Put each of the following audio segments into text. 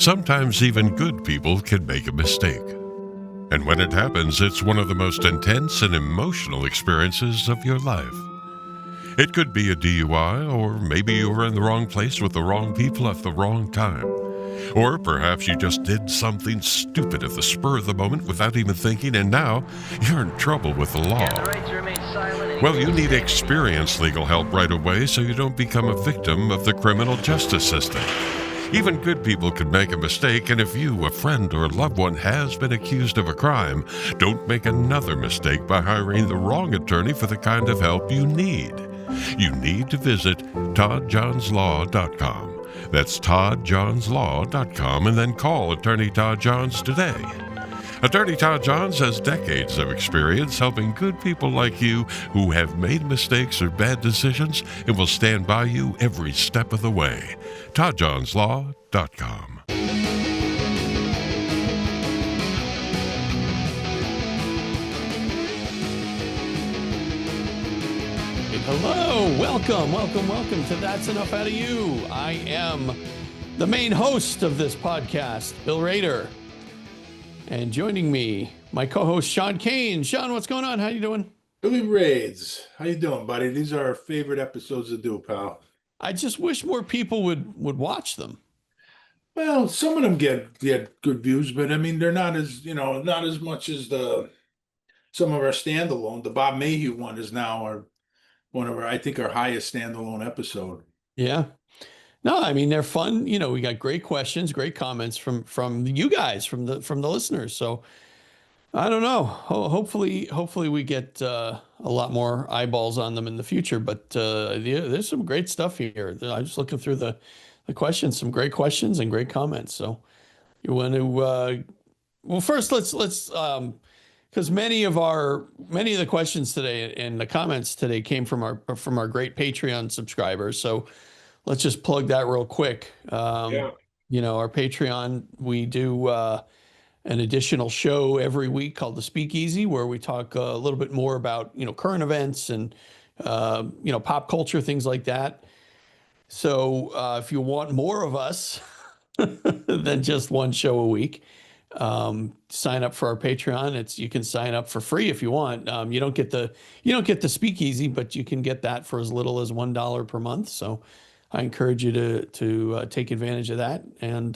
Sometimes even good people can make a mistake. And when it happens, it's one of the most intense and emotional experiences of your life. It could be a DUI, or maybe you were in the wrong place with the wrong people at the wrong time. Or perhaps you just did something stupid at the spur of the moment without even thinking, and now you're in trouble with the law. Well, you need experienced legal help right away so you don't become a victim of the criminal justice system. Even good people can make a mistake, and if you, a friend, or a loved one has been accused of a crime, don't make another mistake by hiring the wrong attorney for the kind of help you need. You need to visit toddjohnslaw.com. That's toddjohnslaw.com, and then call Attorney Todd Johns today. Attorney Todd Johns has decades of experience helping good people like you who have made mistakes or bad decisions and will stand by you every step of the way. toddjohnslaw.com. Hello, welcome to That's Enough Out of You. I am the main host of this podcast, Bill Rader. And joining me, my co-host, Sean Kane. Sean, what's going on? How you doing? Billy Raids. How you doing, buddy? These are our favorite episodes to do, pal. I just wish more people would watch them. Well, some of them get good views, but I mean, they're not as, not as much as some of our standalone. The Bob Maheu one is now one of our, I think, our highest standalone episode. Yeah. No, I mean, they're fun. We got great questions, great comments from you guys, from the listeners. So I don't know. Hopefully we get a lot more eyeballs on them in the future. But there's some great stuff here. I'm just looking through the questions, some great questions and great comments. So you want to well, first let's because many of the questions today and the comments today came from our great Patreon subscribers. So let's just plug that real quick. Our Patreon, we do an additional show every week called The Speakeasy, where we talk a little bit more about, current events and, pop culture, things like that. So if you want more of us than just one show a week, sign up for our Patreon. You can sign up for free if you want. You don't get the Speakeasy, but you can get that for as little as $1 per month. So I encourage you to take advantage of that. And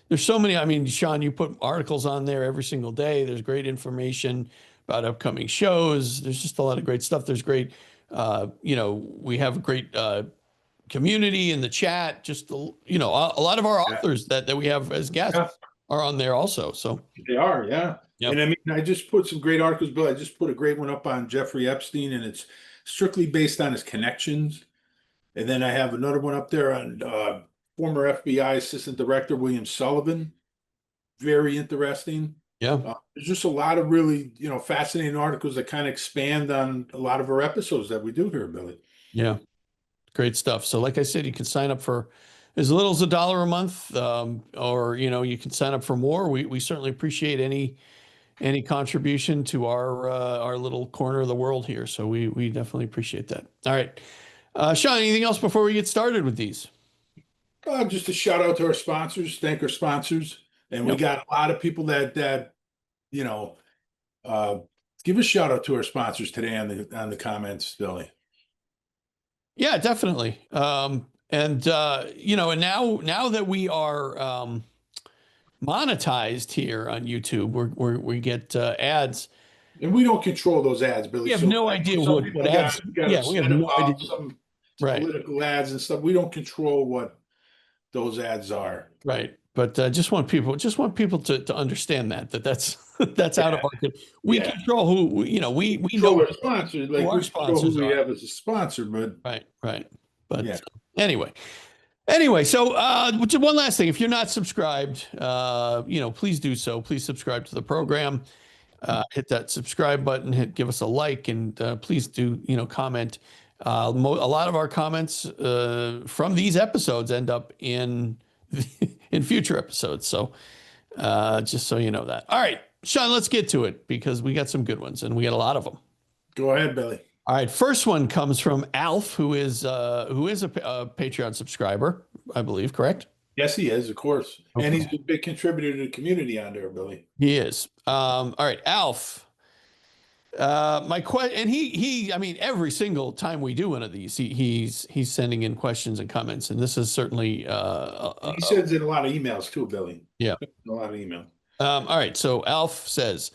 there's so many. I mean, Sean, you put articles on there every single day. There's great information about upcoming shows. There's just a lot of great stuff. There's great, we have a great community in the chat. Just, a lot of our authors that we have as guests are on there also. So they are, yeah. Yep. And I mean, I just put some great articles, Bill. I just put a great one up on Jeffrey Epstein, and it's strictly based on his connections. And then I have another one up there on former FBI Assistant Director William Sullivan. Very interesting. Yeah. There's just a lot of really, fascinating articles that kind of expand on a lot of our episodes that we do here, Billy. Yeah. Great stuff. So like I said, you can sign up for as little as $1 a month, or, you can sign up for more. We certainly appreciate any contribution to our little corner of the world here. So we definitely appreciate that. All right. Sean, anything else before we get started with these? Just a shout out to our sponsors. Thank our sponsors. And we got a lot of people that give a shout out to our sponsors today on the comments, Billy. Yeah, definitely. And now that we are monetized here on YouTube, we get ads. And we don't control those ads, Billy. We have no idea what ads. Yeah, we have no idea. Some right. Political ads and stuff. We don't control what those ads are. Right. But just want people to understand that's out of our control. We control who we know our sponsors, like our sponsors who we have as a sponsor, but right. But anyway, so one last thing. If you're not subscribed, please do so. Please subscribe to the program. Hit that subscribe button. Give us a like, and please do comment. A lot of our comments from these episodes end up in future episodes. So just so you know that. All right, Sean, let's get to it because we got some good ones and we got a lot of them. Go ahead, Billy. All right, first one comes from Alf, who is a Patreon subscriber, I believe, correct? Yes, he is, of course. And he's Okay. a big contributor to the community on there, Billy. He is. All right, Alf. My question, and I mean, every single time we do one of these, he's sending in questions and comments, and this is certainly He sends in a lot of emails too, Billy. yeah. A lot of emails. All right, so Alf says,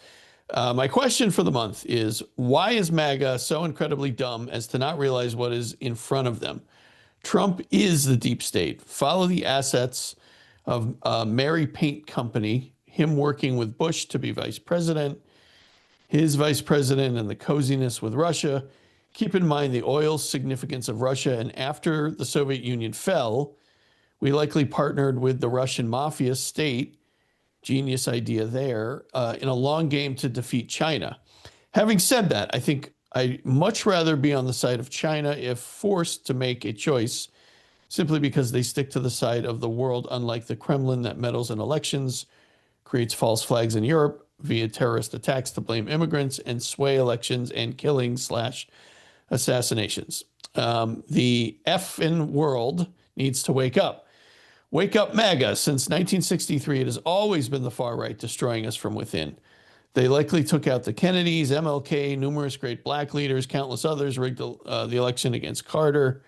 my question for the month is, why is MAGA so incredibly dumb as to not realize what is in front of them? Trump is the deep state. Follow the assets of Mary Paint Company, him working with Bush to be vice president, his vice president, and the coziness with Russia. Keep in mind the oil significance of Russia. And after the Soviet Union fell, we likely partnered with the Russian mafia state, genius idea there, in a long game to defeat China. Having said that, I think I'd much rather be on the side of China if forced to make a choice, simply because they stick to the side of the world, unlike the Kremlin that meddles in elections, creates false flags in Europe via terrorist attacks to blame immigrants, and sway elections and killings/assassinations. The effing world needs to wake up. Wake up, MAGA. Since 1963, it has always been the far right destroying us from within. They likely took out the Kennedys, MLK, numerous great black leaders, countless others, rigged the election against Carter,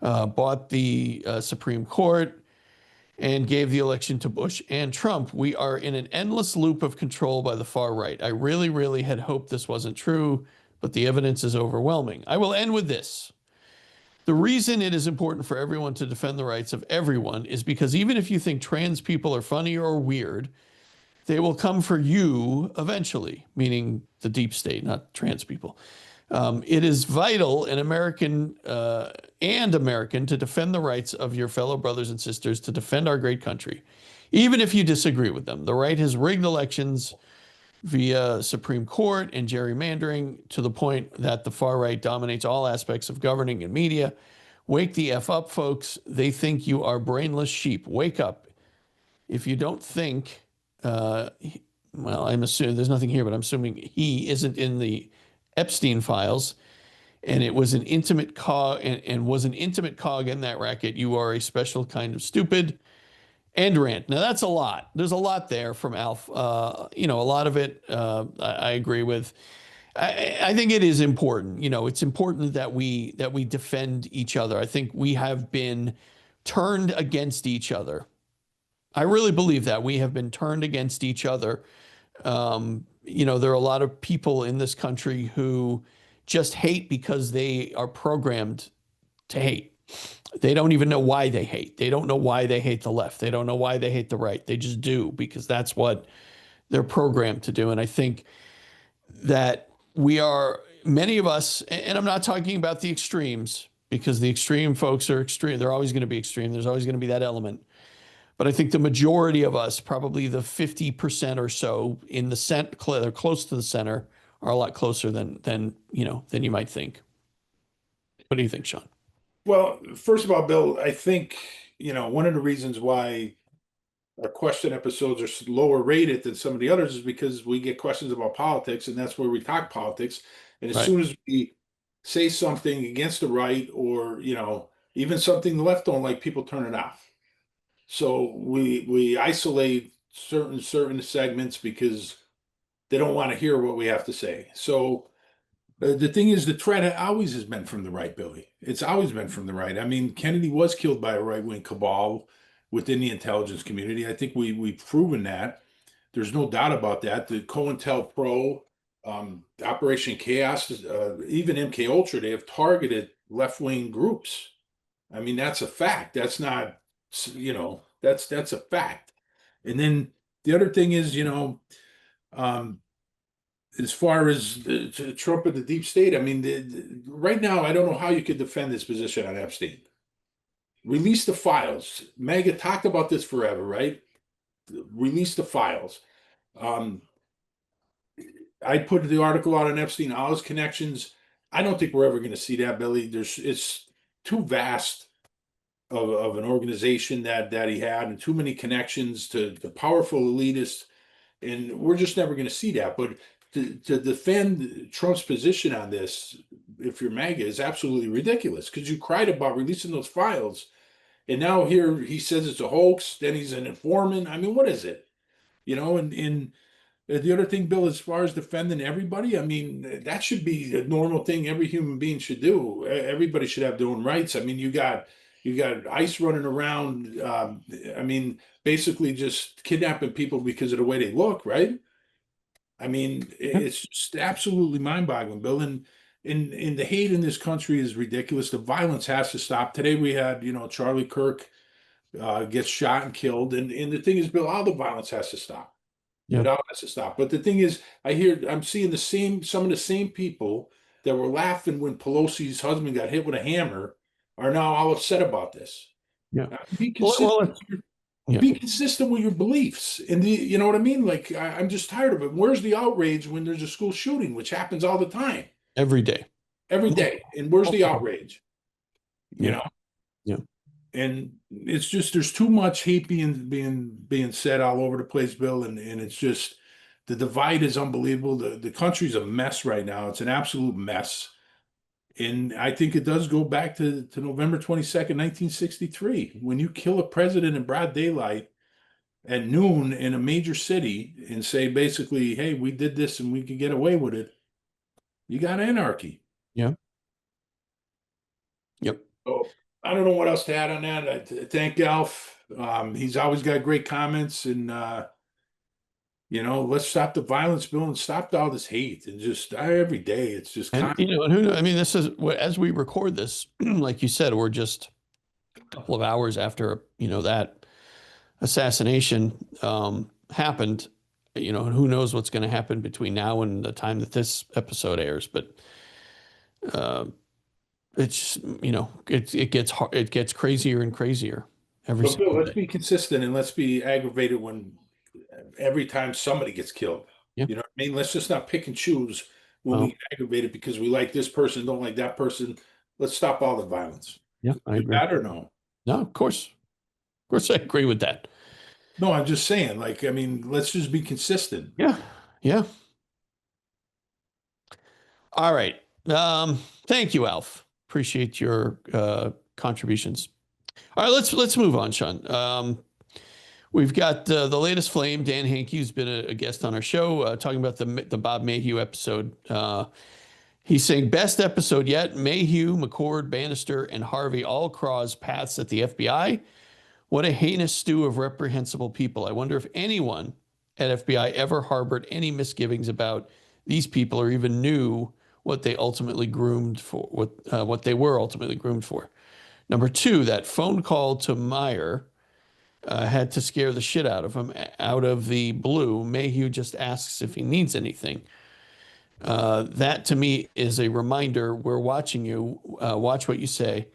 bought the Supreme Court, and gave the election to Bush and Trump. We are in an endless loop of control by the far right. I really, really had hoped this wasn't true, but the evidence is overwhelming. I will end with this. The reason it is important for everyone to defend the rights of everyone is because even if you think trans people are funny or weird, they will come for you eventually, meaning the deep state, not trans people. It is vital in American to defend the rights of your fellow brothers and sisters, to defend our great country, even if you disagree with them. The right has rigged elections via Supreme Court and gerrymandering to the point that the far right dominates all aspects of governing and media. Wake the F up, folks. They think you are brainless sheep. Wake up. If you don't think, well, I'm assuming there's nothing here, but I'm assuming he isn't in the Epstein files, and it was an intimate cog and was an intimate cog in that racket. You are a special kind of stupid. End rant. Now that's a lot. There's a lot there from Alf. A lot of it I agree with. I think it is important. It's important that we defend each other. I think we have been turned against each other. I really believe that we have been turned against each other. There are a lot of people in this country who just hate because they are programmed to hate. They don't even know why they hate. They don't know why they hate the left. They don't know why they hate the right. They just do, because that's what they're programmed to do. And I think that many of us, and I'm not talking about the extremes, because the extreme folks are extreme. They're always going to be extreme. There's always going to be that element. But I think the majority of us, probably the 50% or so in the center, they're close to the center, are a lot closer than you might think. What do you think, Sean? Well, first of all, Bill, I think, one of the reasons why our question episodes are lower rated than some of the others is because we get questions about politics, and that's where we talk politics. And as soon as we say something against the right, or, even something the left don't like, people turn it off. So we isolate certain segments because they don't want to hear what we have to say. So the thing is, the threat always has been from the right, Billy. It's always been from the right. I mean, Kennedy was killed by a right-wing cabal within the intelligence community. I think we've proven that. There's no doubt about that. The COINTELPRO, Operation Chaos, even MK Ultra, they have targeted left-wing groups. I mean, that's a fact. That's not, that's a fact. And then the other thing is, as far as Trump and the deep state, I mean, right now, I don't know how you could defend this position on Epstein. Release the files. MAGA talked about this forever, right? Release the files. I put the article out on Epstein, all his connections. I don't think we're ever going to see that, Billy. It's too vast of an organization that he had, and too many connections to the powerful elitists, and we're just never going to see that. But to defend Trump's position on this, if you're MAGA, is absolutely ridiculous, because you cried about releasing those files, And now here he says it's a hoax, then he's an informant. I mean, what is it? And the other thing, Bill, as far as defending everybody, I mean, that should be a normal thing every human being should do. Everybody should have their own rights. I mean, you got ICE running around. I mean, basically just kidnapping people because of the way they look, right? I mean, it's just absolutely mind-boggling, Bill. And the hate in this country is ridiculous. The violence has to stop. Today we had, Charlie Kirk gets shot and killed, and the thing is, Bill, all the violence has to stop. Yeah. It all has to stop. But the thing is, I'm seeing some of the same people that were laughing when Pelosi's husband got hit with a hammer are now all upset about this. Yeah. Be consistent. Yeah. Be consistent with your beliefs. And you know what I mean? Like, I'm just tired of it. Where's the outrage when there's a school shooting, which happens all the time? Every day. Every day. And where's the outrage? You know? Yeah. And it's just there's too much hate being said all over the place, Bill, and it's just the divide is unbelievable. The country's a mess right now. It's an absolute mess. And I think it does go back to November 22nd, 1963, when you kill a president in broad daylight at noon in a major city and say basically, hey, we did this and we can get away with it. You got anarchy. Yeah. Yep. So I don't know what else to add on that. I thank Alf. He's always got great comments, and let's stop the violence, Bill, and stop all this hate. And just every day, it's just and who knows? I mean, this is as we record this, like you said, we're just a couple of hours after that assassination happened. And who knows what's going to happen between now and the time that this episode airs, but. It's it gets hard, it gets crazier and crazier every But Bill, single let's day. be consistent and let's be aggravated every time somebody gets killed. Yeah. You know what I mean? Let's just not pick and choose when we get aggravated because we like this person, don't like that person. Let's stop all the violence. Yeah, I agree. That or no? No, of course, I agree with that. No, I'm just saying, let's just be consistent. Yeah. All right. Thank you, Alf. Appreciate your contributions. All right, let's move on, Sean. We've got the latest flame, Dan Hankey, who's been a guest on our show, talking about the Bob Maheu episode. He's saying best episode yet. Maheu, McCord, Banister, and Harvey all cross paths at the FBI. What a heinous stew of reprehensible people. I wonder if anyone at FBI ever harbored any misgivings about these people or even knew what they ultimately groomed for, what they were ultimately groomed for. Number two, that phone call to Meyer had to scare the shit out of him. Out of the blue, Maheu just asks if he needs anything. That to me is a reminder, we're watching you, watch what you say.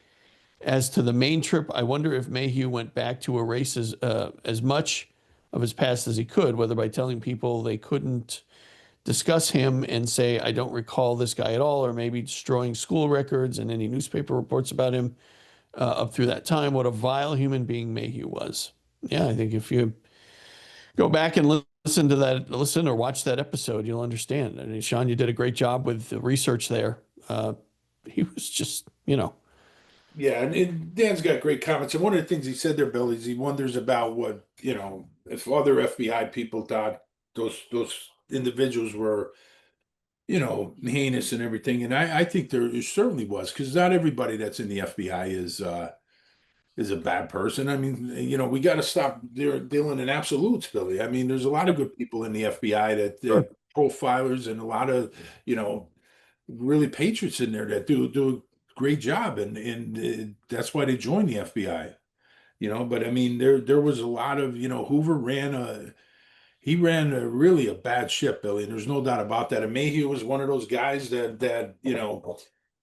As to the main trip, I wonder if Maheu went back to erase as much of his past as he could, whether by telling people they couldn't discuss him and say, I don't recall this guy at all, or maybe destroying school records and any newspaper reports about him up through that time. What a vile human being Maheu was. Yeah, I think if you go back and listen or watch that episode, you'll understand. I mean, Sean, you did a great job with the research there. He was just, Yeah, and Dan's got great comments. And one of the things he said there, Bill, is he wonders about what, if other FBI people thought those individuals were, heinous and everything. And I think there certainly was, because not everybody that's in the FBI is a bad person. I mean, we got to stop dealing in absolutes, Billy. I mean, there's a lot of good people in the FBI that profilers and a lot of, really patriots in there that do a great job. And that's why they joined the FBI, but I mean, there was a lot of, Hoover ran really a bad ship, Billy. And there's no doubt about that. And Maheu was one of those guys that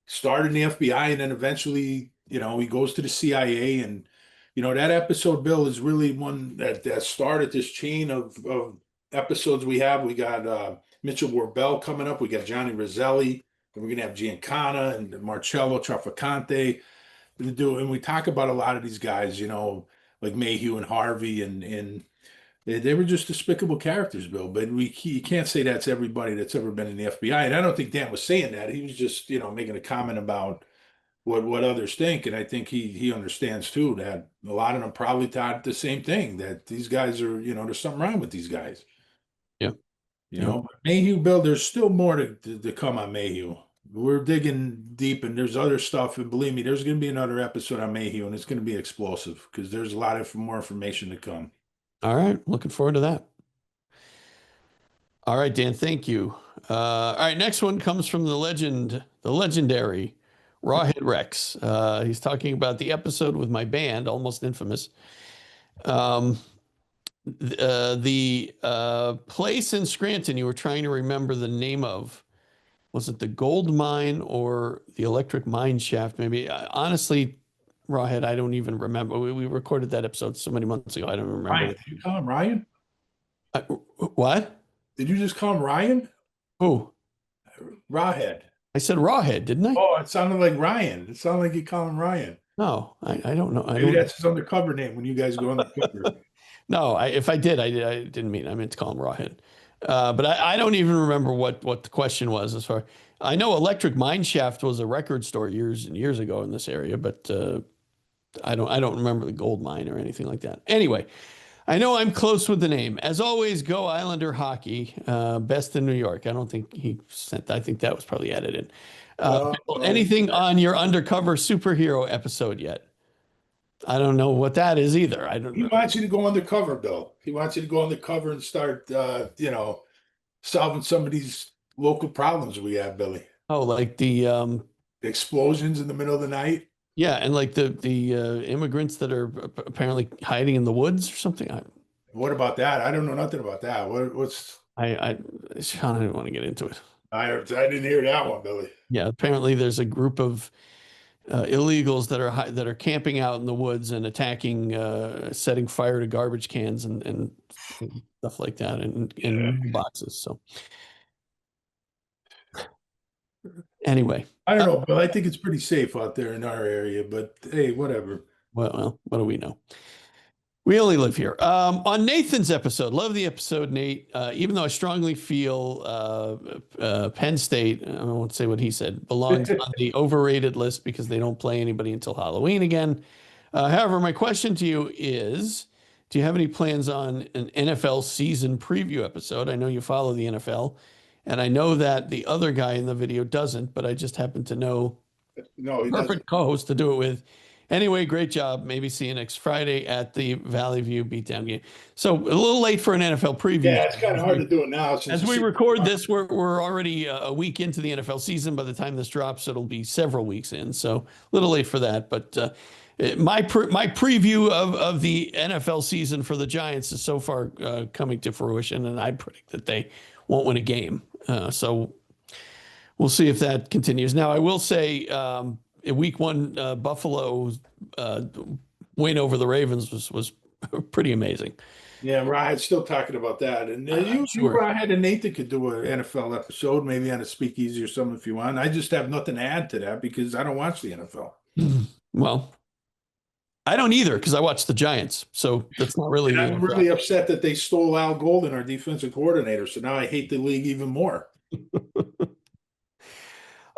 started in the FBI and then eventually, he goes to the CIA. And, that episode, Bill, is really one that started this chain of episodes we have. We got Mitchell Warbell coming up. We got Johnny Roselli. And we're going to have Giancana and Marcello Traficante. And we talk about a lot of these guys, like Maheu and Harvey and they were just despicable characters, Bill. But you can't say that's everybody that's ever been in the FBI. And I don't think Dan was saying that. He was just, making a comment about what others think, and I think he understands too that a lot of them probably thought the same thing, that these guys are, there's something wrong with these guys. Yeah. Yeah. But Maheu, Bill, there's still more to come on Maheu. We're digging deep, and there's other stuff, and believe me, there's going to be another episode on Maheu, and it's going to be explosive because there's a lot of more information to come. All right. Looking forward to that. All right, Dan, thank you. All right, next one comes from the legendary Rawhead Rex. He's talking about the episode with my band, Almost Infamous. The place in Scranton you were trying to remember the name of, was it the gold mine or the electric mine shaft? Maybe. Honestly, Rawhead, I don't even remember. We recorded that episode so many months ago. I don't remember. Ryan, did you call him Ryan? What? Did you just call him Ryan? Who? Rawhead. I said Rawhead, didn't I? Oh, it sounded like Ryan. It sounded like you call him Ryan. No, I don't know. Maybe that's his undercover name when you guys go on the cover. No, if I did, I didn't mean. I meant to call him Rawhead. But I don't even remember what the question was. As far I know, Electric Mine Shaft was a record store years and years ago in this area, but I don't remember the gold mine or anything like that. Anyway, I know I'm close with the name. As always, go Islander hockey. Best in New York. I don't think he sent. I think that was probably edited. Anything on your undercover superhero episode yet? I don't know what that is either. I don't He know. wants you to go undercover, Bill. He wants you to go undercover and start, solving some of these local problems we have, Billy. Oh, like the Explosions in the middle of the night. yeah, and like the immigrants that are apparently hiding in the woods or something. What about that? I don't know nothing about that. What's Sean, I didn't want to get into it. I didn't hear that one, Billy. Yeah, apparently there's a group of illegals that are camping out in the woods and attacking, setting fire to garbage cans and stuff like that in boxes. So anyway, I don't know, but I think it's pretty safe out there in our area. But hey, whatever. well, what do we know? We only live here. On Nathan's episode, love the episode, Nate. Even though I strongly feel Penn State, I won't say what he said, belongs on the overrated list because they don't play anybody until Halloween again. However, my question to you is, do you have any plans on an NFL season preview episode? I know you follow the NFL, and I know that the other guy in the video doesn't, but I just happen to know No, he perfect doesn't. co-host to do it with. Anyway, great job. Maybe see you next Friday at the Valley View beatdown game. So a little late for an NFL preview. Yeah, it's kind of hard to do it now. As we record this, we're already a week into the NFL season. By the time this drops, it'll be several weeks in. So a little late for that. But my preview of the NFL season for the Giants is so far coming to fruition, and I predict that they won't win a game. So we'll see if that continues. Now, I will say, week one, Buffalo win over the Ravens was pretty amazing. Yeah, Ryan's still talking about that. And you, Ryan and Nathan could do an NFL episode, maybe on a speakeasy or something if you want. I just have nothing to add to that because I don't watch the NFL. Well, I don't either because I watch the Giants. So that's not really. And I'm really upset that they stole Al Golden, our defensive coordinator. So now I hate the league even more.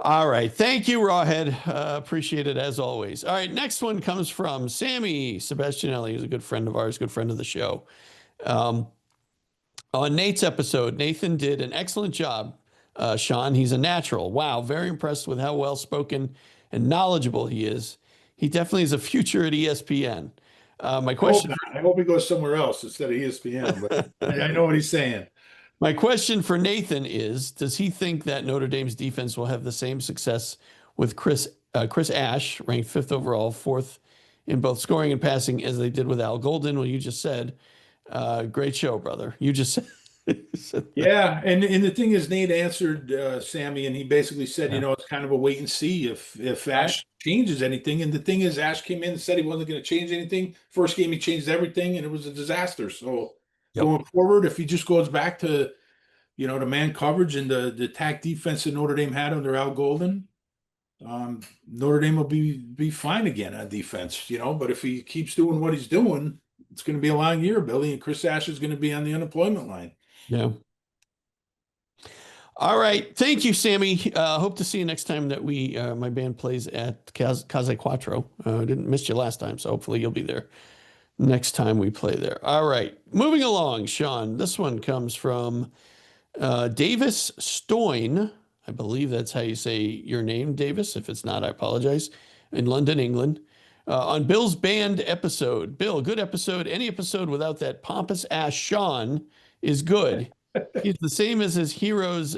All right. Thank you, Rawhead. Appreciate it as always. All right. Next one comes from Sammy Sebastianelli, who's a good friend of ours, good friend of the show. On Nate's episode, Nathan did an excellent job. Sean, he's a natural. Wow. Very impressed with how well spoken and knowledgeable he is. He definitely is a future at ESPN. My question. I hope he goes somewhere else instead of ESPN, but I know what he's saying. My question for Nathan is, does he think that Notre Dame's defense will have the same success with Chris Ash, ranked 5th overall, 4th in both scoring and passing, as they did with Al Golden? Well, you just said, great show, brother. You just said yeah, and the thing is, Nate answered Sammy, and he basically said, it's kind of a wait and see if Ash changes anything. And the thing is, Ash came in and said he wasn't going to change anything. First game, he changed everything, and it was a disaster. So going forward, if he just goes back to, the man coverage and the attack defense that Notre Dame had under Al Golden, Notre Dame will be fine again on defense, But if he keeps doing what he's doing, it's going to be a long year, Billy, and Chris Ash is going to be on the unemployment line. Yeah. All right. Thank you, Sammy. Hope to see you next time that my band plays at Casa Quattro. Didn't miss you last time, so hopefully you'll be there next time we play there. All right. Moving along, Sean. This one comes from Davis Stoyne. I believe that's how you say your name, Davis. If it's not, I apologize. In London, England. On Bill's band episode. Bill, good episode. Any episode without that pompous ass Sean is good. He's the same as his heroes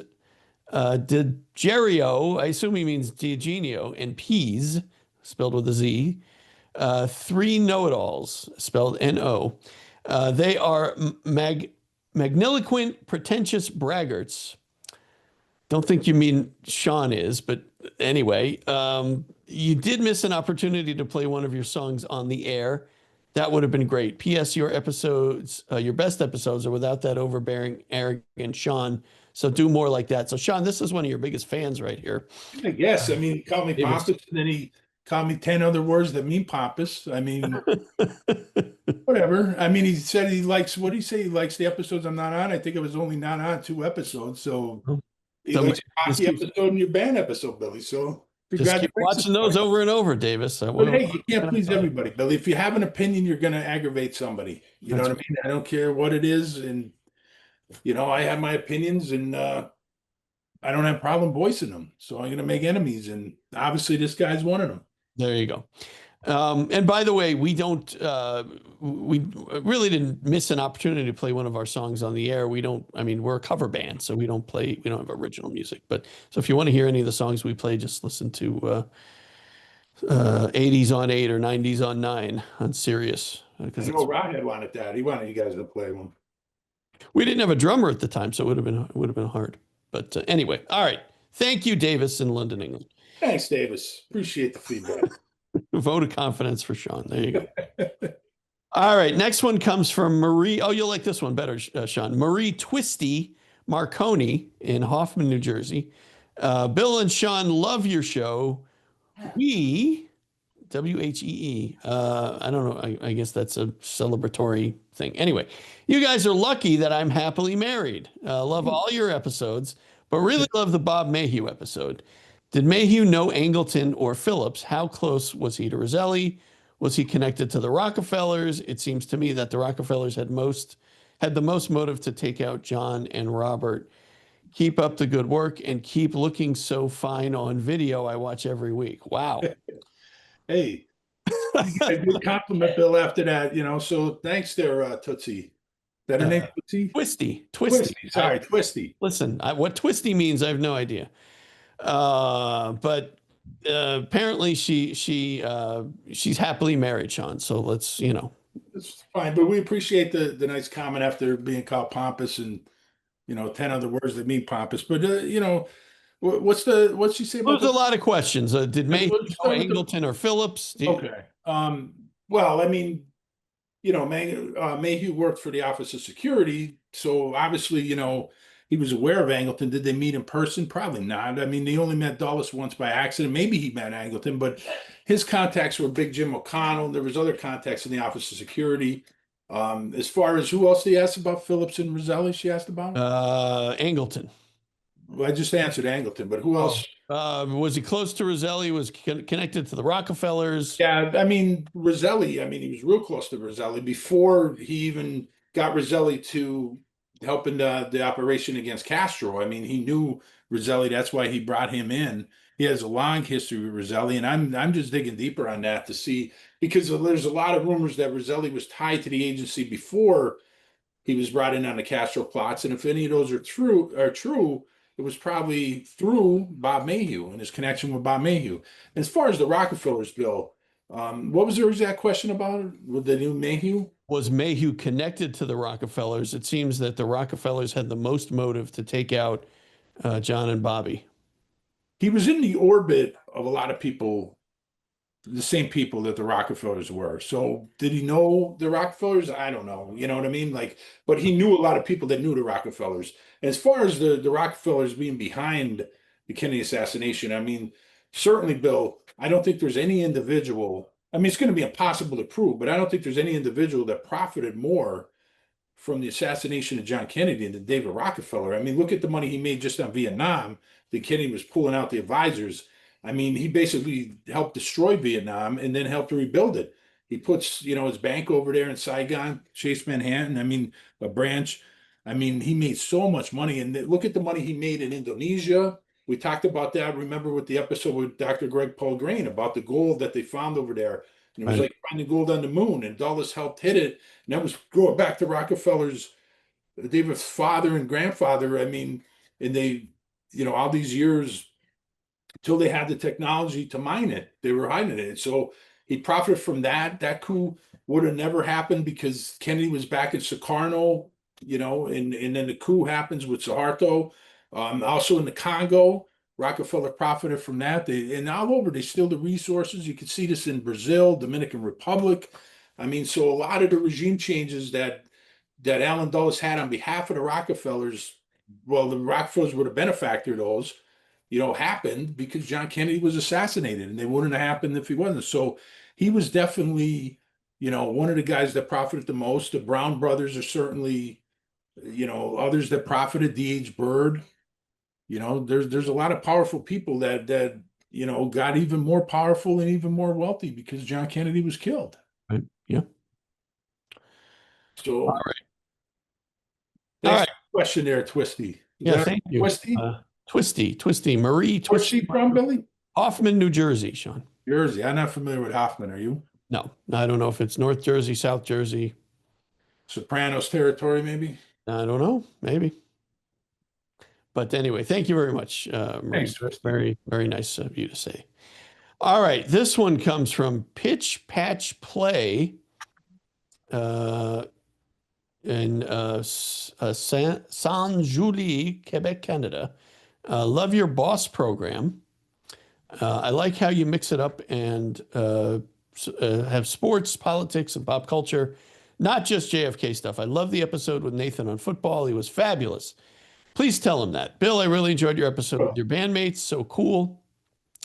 Digerio, I assume he means Diogenio, and Peas, spelled with a Z. Three know-it-alls, spelled N-O. They are magniloquent, pretentious braggarts. Don't think you mean Sean is, but anyway, you did miss an opportunity to play one of your songs on the air. That would have been great. P.S. Your episodes, your best episodes are without that overbearing, arrogant Sean. So do more like that. So Sean, this is one of your biggest fans right here. I guess. I mean, he called me Pompous, and then he called me 10 other words that mean pompous. I mean, whatever. I mean, he said he likes, what did he say? He likes the episodes I'm not on. I think it was only not on 2 episodes. So he likes your hockey episode and your band episode, Billy. So just keep watching those over and over, Davis. But hey, you can't please everybody, Billy. If you have an opinion, you're going to aggravate somebody. You know what I mean? I don't care what it is. And, you know, I have my opinions, and I don't have a problem voicing them. So I'm going to make enemies. And obviously this guy's one of them. There you go. And by the way, we really didn't miss an opportunity to play one of our songs on the air. I mean, we're a cover band, so we don't have original music. But so if you want to hear any of the songs we play, just listen to 80s on 8 or 90s on 9 on Sirius. Because Rawhead wanted that. He wanted you guys to play one. We didn't have a drummer at the time, so it would have been hard. But anyway, all right. Thank you, Davis in London, England. Thanks, Davis. Appreciate the feedback. Vote of confidence for Sean. There you go. All right. Next one comes from Marie. Oh, you'll like this one better, Sean. Marie Twisty Marconi in Hoffman, New Jersey. Bill and Sean love your show. We, WHEE. I don't know. I guess that's a celebratory thing. Anyway, you guys are lucky that I'm happily married. Love all your episodes, but really love the Bob Maheu episode. Did Maheu know Angleton or Phillips? How close was he to Roselli? Was he connected to the Rockefellers? It seems to me that the Rockefellers had the most motive to take out John and Robert. Keep up the good work and keep looking so fine on video. I watch every week. Wow. Hey, a good compliment, Bill, after that, you know, so thanks there, Tootsie. Is that her name, Tootsie? Twisty. Sorry, Twisty. Listen, what Twisty means, I have no idea. But apparently she's happily married, Sean. So let's, you know. It's fine, but we appreciate the nice comment after being called pompous and, you know, 10 other words that mean pompous. But, you know, what's she say about There's a lot of questions. Did Maheu know Angleton or Phillips? Okay. Well, I mean, you know, Maheu worked for the Office of Security. So obviously, you know, he was aware of Angleton. Did they meet in person? Probably not. I mean, they only met Dulles once by accident. Maybe he met Angleton, but his contacts were Big Jim O'Connell. There was other contacts in the Office of Security. As far as who else they asked about, Phillips and Roselli, she asked about? Angleton. Well, I just answered Angleton, but who else? Was he close to Roselli? Was connected to the Rockefellers? Yeah, I mean, Roselli, I mean, he was real close to Roselli before he even got Roselli to help in the operation against Castro. I mean, he knew Roselli. That's why he brought him in. He has a long history with Roselli, and I'm just digging deeper on that to see, because there's a lot of rumors that Roselli was tied to the agency before he was brought in on the Castro plots. And if any of those are true, it was probably through Bob Maheu and his connection with Bob Maheu. As far as the Rockefellers, Bill, what was their exact question about it with the new Maheu? Was Maheu connected to the Rockefellers? It seems that the Rockefellers had the most motive to take out John and Bobby. He was in the orbit of a lot of people, the same people that the Rockefellers were. So did he know the Rockefellers? I don't know. You know what I mean? Like, but he knew a lot of people that knew the Rockefellers. As far as the Rockefellers being behind the Kennedy assassination, I mean, certainly, Bill, I don't think there's any individual. I mean, it's going to be impossible to prove, but I don't think there's any individual that profited more from the assassination of John Kennedy and the David Rockefeller. I mean, look at the money he made just on Vietnam. The Kennedy was pulling out the advisors. I mean, he basically helped destroy Vietnam and then helped to rebuild it. He puts, his bank over there in Saigon, Chase Manhattan. I mean, a branch. I mean, he made so much money. And look at the money he made in Indonesia. We talked about that. Remember with the episode with Dr. Greg Paul Grain about the gold that they found over there. And it was like finding gold on the moon, and Dulles helped hit it. And that was going back to Rockefeller's, David's father and grandfather. I mean, and they, all these years until they had the technology to mine it, they were hiding it. So he profited from that. That coup would have never happened because Kennedy was back in Sukarno, and then the coup happens with Suharto. Also in the Congo, Rockefeller profited from that. And all over, they steal the resources. You can see this in Brazil, Dominican Republic. I mean, so a lot of the regime changes that Allen Dulles had on behalf of the Rockefellers, well, the Rockefellers were the benefactor of those, happened because John Kennedy was assassinated, and they wouldn't have happened if he wasn't. So he was definitely, one of the guys that profited the most. The Brown brothers are certainly, others that profited, D.H. Byrd. There's a lot of powerful people that got even more powerful and even more wealthy because John Kennedy was killed. Right. Yeah. So, all right. All right. Question there, Twisty. Yeah, thank you. Twisty. Marie Twisty. Where's she from, Billy? Hoffman, New Jersey, Sean. Jersey. I'm not familiar with Hoffman. Are you? No, I don't know if it's North Jersey, South Jersey. Sopranos territory, maybe? I don't know. Maybe. But anyway, thank you very much. Thanks, very, very nice of you to say. All right. This one comes from Pitch Patch Play in Saint-Julie, Quebec, Canada. Love your boss program. I like how you mix it up and have sports, politics, and pop culture, not just JFK stuff. I love the episode with Nathan on football. He was fabulous. Please tell him that. Bill, I really enjoyed your episode with your bandmates. So cool.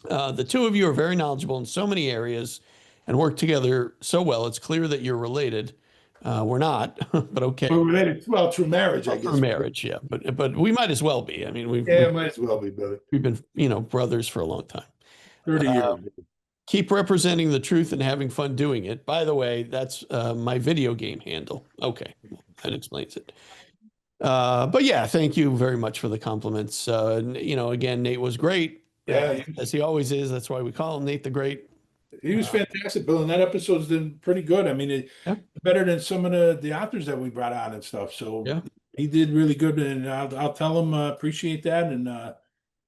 The two of you are very knowledgeable in so many areas and work together so well. It's clear that you're related. We're not, but okay. We're related, well, through marriage, I guess. Through marriage, yeah. But we might as well be. I mean, might as well be, brother. We've been, brothers for a long time. 30 years. Keep representing the truth and having fun doing it. By the way, that's my video game handle. Okay, that explains it. But yeah, thank you very much for the compliments. Again, Nate was great. Yeah, as he always is. That's why we call him Nate the Great. He was fantastic, Bill, and that episode's been pretty good. I mean, better than some of the authors that we brought on and stuff. So he did really good, and I'll tell him appreciate that. And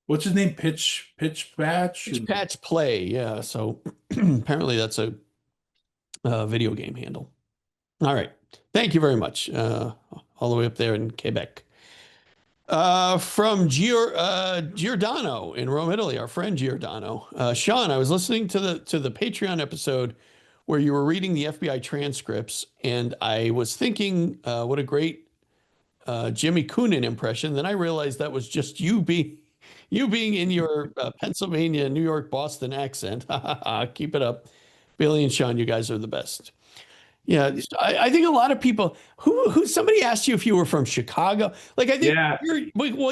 what's his name? Pitch Patch Play. Yeah. So apparently that's a video game handle. All right. Thank you very much. All the way up there in Quebec. From Giordano in Rome, Italy, our friend Giordano. Sean, I was listening to the Patreon episode where you were reading the FBI transcripts, and I was thinking, what a great Jimmy Coonan impression. Then I realized that was just you being in your Pennsylvania, New York, Boston accent. Keep it up. Billy and Sean, you guys are the best. Yeah, I think a lot of people who somebody asked you if you were from Chicago. Like, I think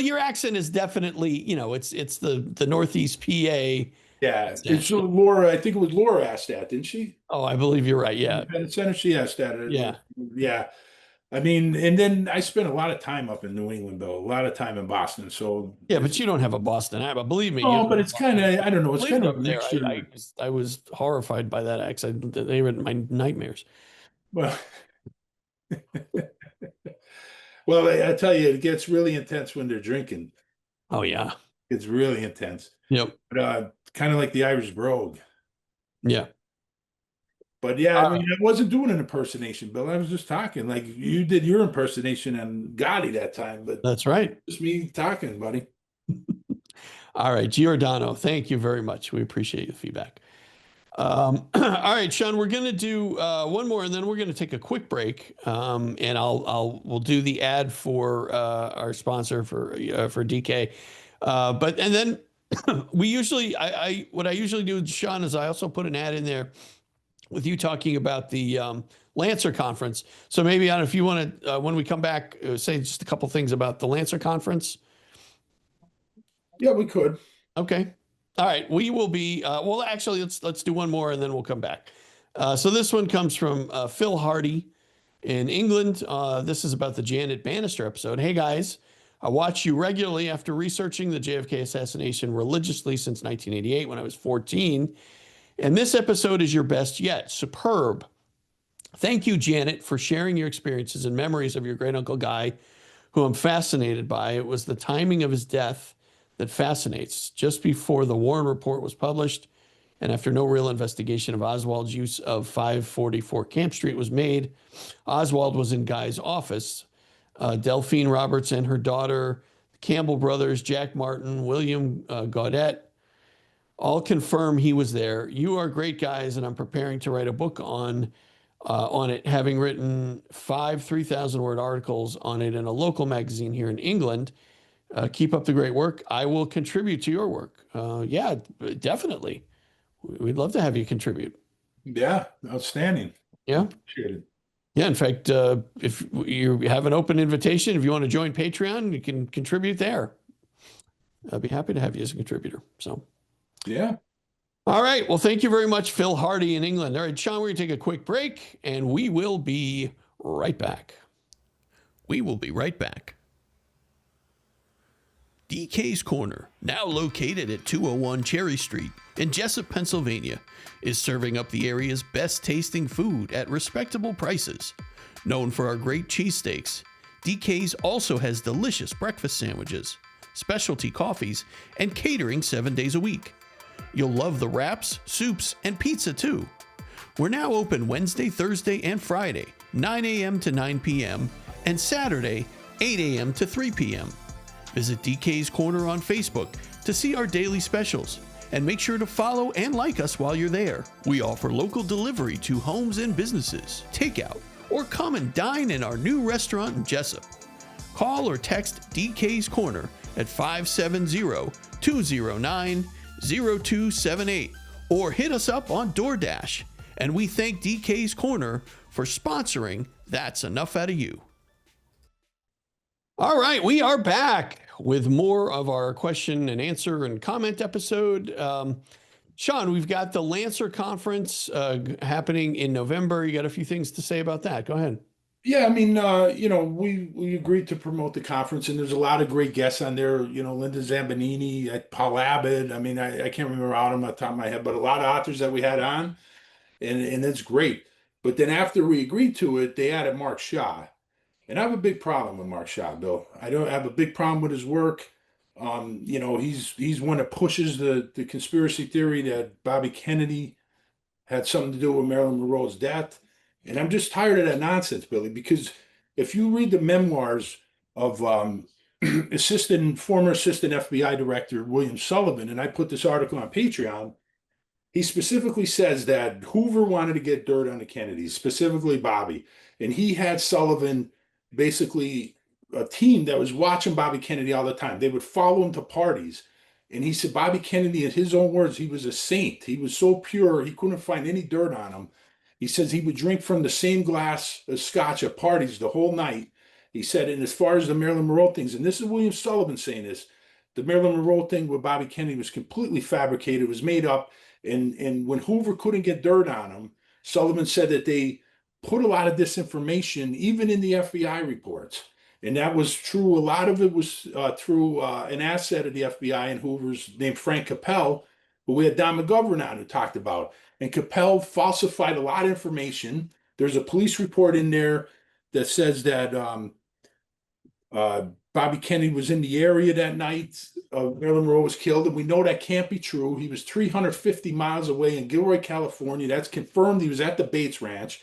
your accent is definitely, it's the Northeast PA. Yeah, it's Laura. I think it was Laura asked that, didn't she? Oh, I believe you're right. Yeah, and Center, she asked that. Yeah. I mean, and then I spent a lot of time up in New England, though, a lot of time in Boston. So yeah, but you don't have a Boston accent. Believe me. Oh, but it's kind of, I don't know. It's kind of there. I was horrified by that accent. They were my nightmares. Well, I tell you, it gets really intense when they're drinking. Oh yeah, it's really intense. Yep. But kind of like the Irish brogue. Yeah. But yeah, I mean, I wasn't doing an impersonation, Bill. I was just talking like you did your impersonation on Gotti that time. But that's right. Just me talking, buddy. All right, Giordano, thank you very much. We appreciate the feedback. All right, Sean, we're going to do one more, and then we're going to take a quick break. And we'll do the ad for our sponsor for DK. And then we usually, what I usually do, Sean, is I also put an ad in there with you talking about the Lancer Conference. So maybe, I don't know if you want to, when we come back, say just a couple things about the Lancer Conference. Yeah, we could. Okay. All right. We will be, well, actually, let's do one more and then we'll come back. So this one comes from Phil Hardy in England. This is about the Janet Banister episode. Hey, guys. I watch you regularly after researching the JFK assassination religiously since 1988 when I was 14. And this episode is your best yet. Superb. Thank you, Janet, for sharing your experiences and memories of your great uncle Guy, who I'm fascinated by. It was the timing of his death that fascinates. Just before the Warren Report was published, and after no real investigation of Oswald's use of 544 Camp Street was made, Oswald was in Guy's office. Delphine Roberts and her daughter, Campbell brothers, Jack Martin, William Gaudette, all confirm he was there. You are great guys, and I'm preparing to write a book on it, having written 5 3,000-word articles on it in a local magazine here in England. Keep up the great work. I will contribute to your work. Yeah, definitely. We'd love to have you contribute. Yeah, outstanding. Yeah. Appreciate it. Yeah, in fact, if you have an open invitation, if you want to join Patreon, you can contribute there. I'd be happy to have you as a contributor. So, yeah. All right. Well, thank you very much, Phil Hardy in England. All right, Sean, we're going to take a quick break, and we will be right back. We will be right back. DK's Corner, now located at 201 Cherry Street in Jessup, Pennsylvania, is serving up the area's best tasting food at respectable prices. Known for our great cheesesteaks, DK's also has delicious breakfast sandwiches, specialty coffees, and catering 7 days a week. You'll love the wraps, soups, and pizza too. We're now open Wednesday, Thursday, and Friday, 9 a.m. to 9 p.m., and Saturday, 8 a.m. to 3 p.m. Visit DK's Corner on Facebook to see our daily specials, and make sure to follow and like us while you're there. We offer local delivery to homes and businesses, takeout, or come and dine in our new restaurant in Jessup. Call or text DK's Corner at 570-209-0278 or hit us up on DoorDash. And we thank DK's Corner for sponsoring That's Enough Out of You. All right, we are back with more of our question and answer and comment episode. Sean, we've got the Lancer Conference happening in November. You got a few things to say about that. Go ahead. Yeah, I mean, we agreed to promote the conference, and there's a lot of great guests on there. Linda Zambanini, Paul Abbott. I mean, I can't remember all of them off the top of my head, but a lot of authors that we had on, and it's great. But then after we agreed to it, they added Mark Shaw. And I have a big problem with Mark Shaw, Bill. I don't have a big problem with his work. He's one that pushes the conspiracy theory that Bobby Kennedy had something to do with Marilyn Monroe's death. And I'm just tired of that nonsense, Billy, because if you read the memoirs of former assistant FBI director William Sullivan, and I put this article on Patreon, he specifically says that Hoover wanted to get dirt on the Kennedys, specifically Bobby. And he had Sullivan basically a team that was watching Bobby Kennedy all the time. They would follow him to parties. And he said Bobby Kennedy, in his own words, he was a saint. He was so pure, he couldn't find any dirt on him. He says he would drink from the same glass of scotch at parties the whole night. He said, and as far as the Marilyn Monroe things, and this is William Sullivan saying this, the Marilyn Monroe thing with Bobby Kennedy was completely fabricated. It was made up. And when Hoover couldn't get dirt on him, Sullivan said that they put a lot of disinformation, even in the FBI reports. And that was true. A lot of it was through an asset of the FBI and Hoover's named Frank Capel, who we had Don McGovern on who talked about. And Capel falsified a lot of information. There's a police report in there that says that Bobby Kennedy was in the area that night. Marilyn Monroe was killed, and we know that can't be true. He was 350 miles away in Gilroy, California. That's confirmed. He was at the Bates Ranch.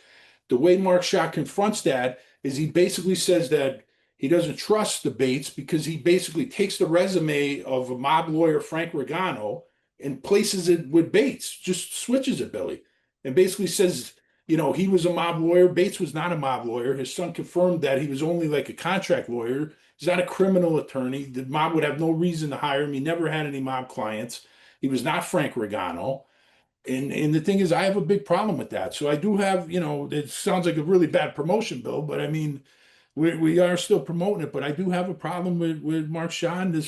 The way Mark Shaw confronts that is he basically says that he doesn't trust the Bates because he basically takes the resume of a mob lawyer, Frank Regano, and places it with Bates, just switches it, Billy, and basically says, he was a mob lawyer. Bates was not a mob lawyer. His son confirmed that he was only like a contract lawyer. He's not a criminal attorney. The mob would have no reason to hire him. He never had any mob clients. He was not Frank Regano. And the thing is, I have a big problem with that. So I do have, it sounds like a really bad promotion, Bill, but I mean, we are still promoting it, but I do have a problem with Mark Sean.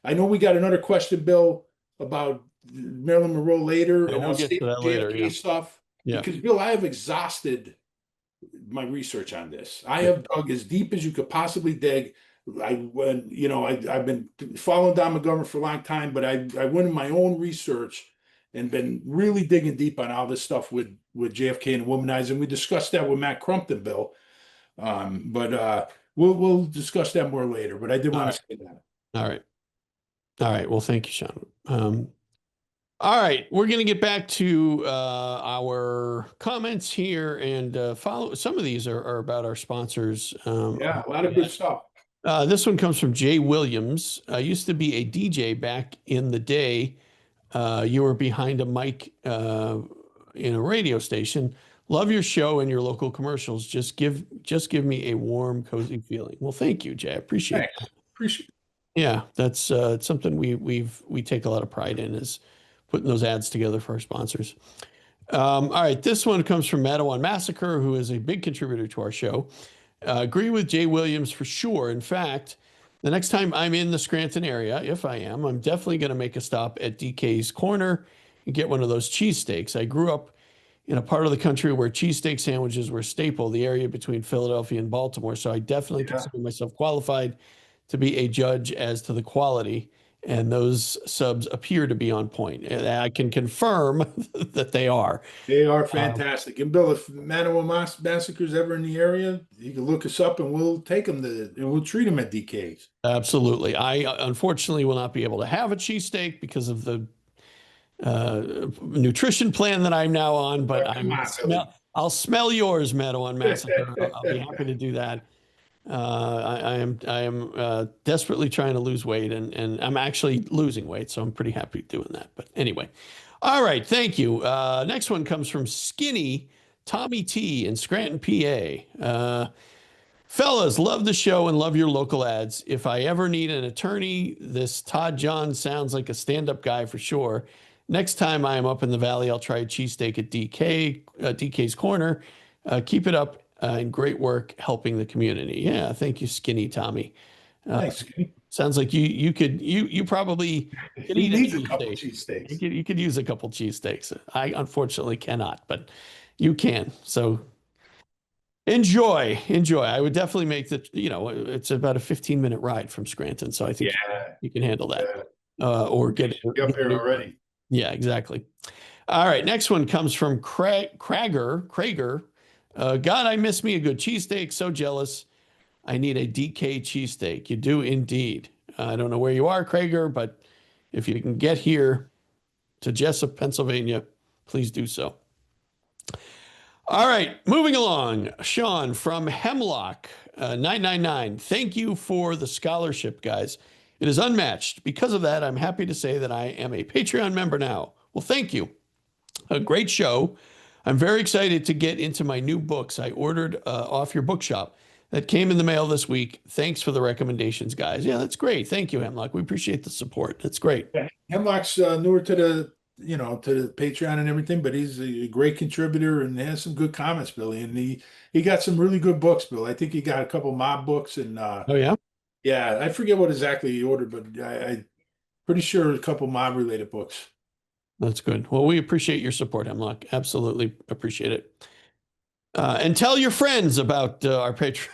I know we got another question, Bill, about Marilyn Monroe later, Yeah, and we'll I'll get save to that the later. JFK Yeah. stuff Yeah. because, Bill, I have exhausted my research on this. I have dug as deep as you could possibly dig. I've been following Don McGovern for a long time, but I went in my own research and been really digging deep on all this stuff with JFK and womanizing. We discussed that with Matt Crumpton, Bill. But we'll discuss that more later. But I did want to say that. All right. All right. Well, thank you, Sean. All right, we're going to get back to our comments here and follow. Some of these are about our sponsors. Yeah, a lot of good stuff. This one comes from Jay Williams. I used to be a DJ back in the day. You were behind a mic in a radio station. Love your show and your local commercials. Just give me a warm, cozy feeling. Well, thank you, Jay. I appreciate Thanks. that. Appreciate it. Yeah, that's something we take a lot of pride in, is putting those ads together for our sponsors. All right, this one comes from Madawan Massacre, who is a big contributor to our show. Agree with Jay Williams for sure. In fact, the next time I'm in the Scranton area, if I am, I'm definitely going to make a stop at DK's Corner and get one of those cheesesteaks. I grew up in a part of the country where cheesesteak sandwiches were a staple, the area between Philadelphia and Baltimore. So I definitely consider myself qualified to be a judge as to the quality, and those subs appear to be on point. And I can confirm that they are. They are fantastic. And Bill, if Madawan Massacre's ever in the area, you can look us up and we'll take them and we'll treat them at DK's. Absolutely. I unfortunately will not be able to have a cheesesteak because of the nutrition plan that I'm now on, but I'll smell yours, Madawan Massacre. I'll be happy to do that. I am desperately trying to lose weight, and I'm actually losing weight, so I'm pretty happy doing that. But anyway, all right, thank you. Next one comes from Skinny Tommy T in Scranton, PA. Fellas, love the show and love your local ads. If I ever need an attorney, this Todd John sounds like a stand-up guy for sure. Next time I am up in the valley, I'll try a cheesesteak at DK's Corner. Keep it up. And great work helping the community. Yeah, thank you, Skinny Tommy. Thanks, Skinny. Sounds like you probably could eat a couple cheesesteaks. You could use a couple cheesesteaks. I unfortunately cannot, but you can. So enjoy. I would definitely make it's about a 15-minute ride from Scranton, so I think you can handle that. Or get up here already. Yeah, exactly. All right, next one comes from Krager. God, I miss me a good cheesesteak. So jealous. I need a DK cheesesteak. You do indeed. I don't know where you are, Krager, but if you can get here to Jessup, Pennsylvania, please do so. All right, moving along. Sean from Hemlock 999. Thank you for the scholarship, guys. It is unmatched. Because of that, I'm happy to say that I am a Patreon member now. Well, thank you. A great show. I'm very excited to get into my new books I ordered off your bookshop that came in the mail this week. Thanks for the recommendations, guys. Yeah, that's great. Thank you, Hemlock. We appreciate the support. That's great. Yeah, Hemlock's newer to the Patreon and everything, but he's a great contributor and has some good comments, Billy. And he got some really good books, Bill. I think he got a couple mob books and oh yeah, yeah, I forget what exactly he ordered, but I'm pretty sure a couple mob related books. That's good. Well, we appreciate your support, Hemlock. Absolutely appreciate it. And tell your friends about our Patreon.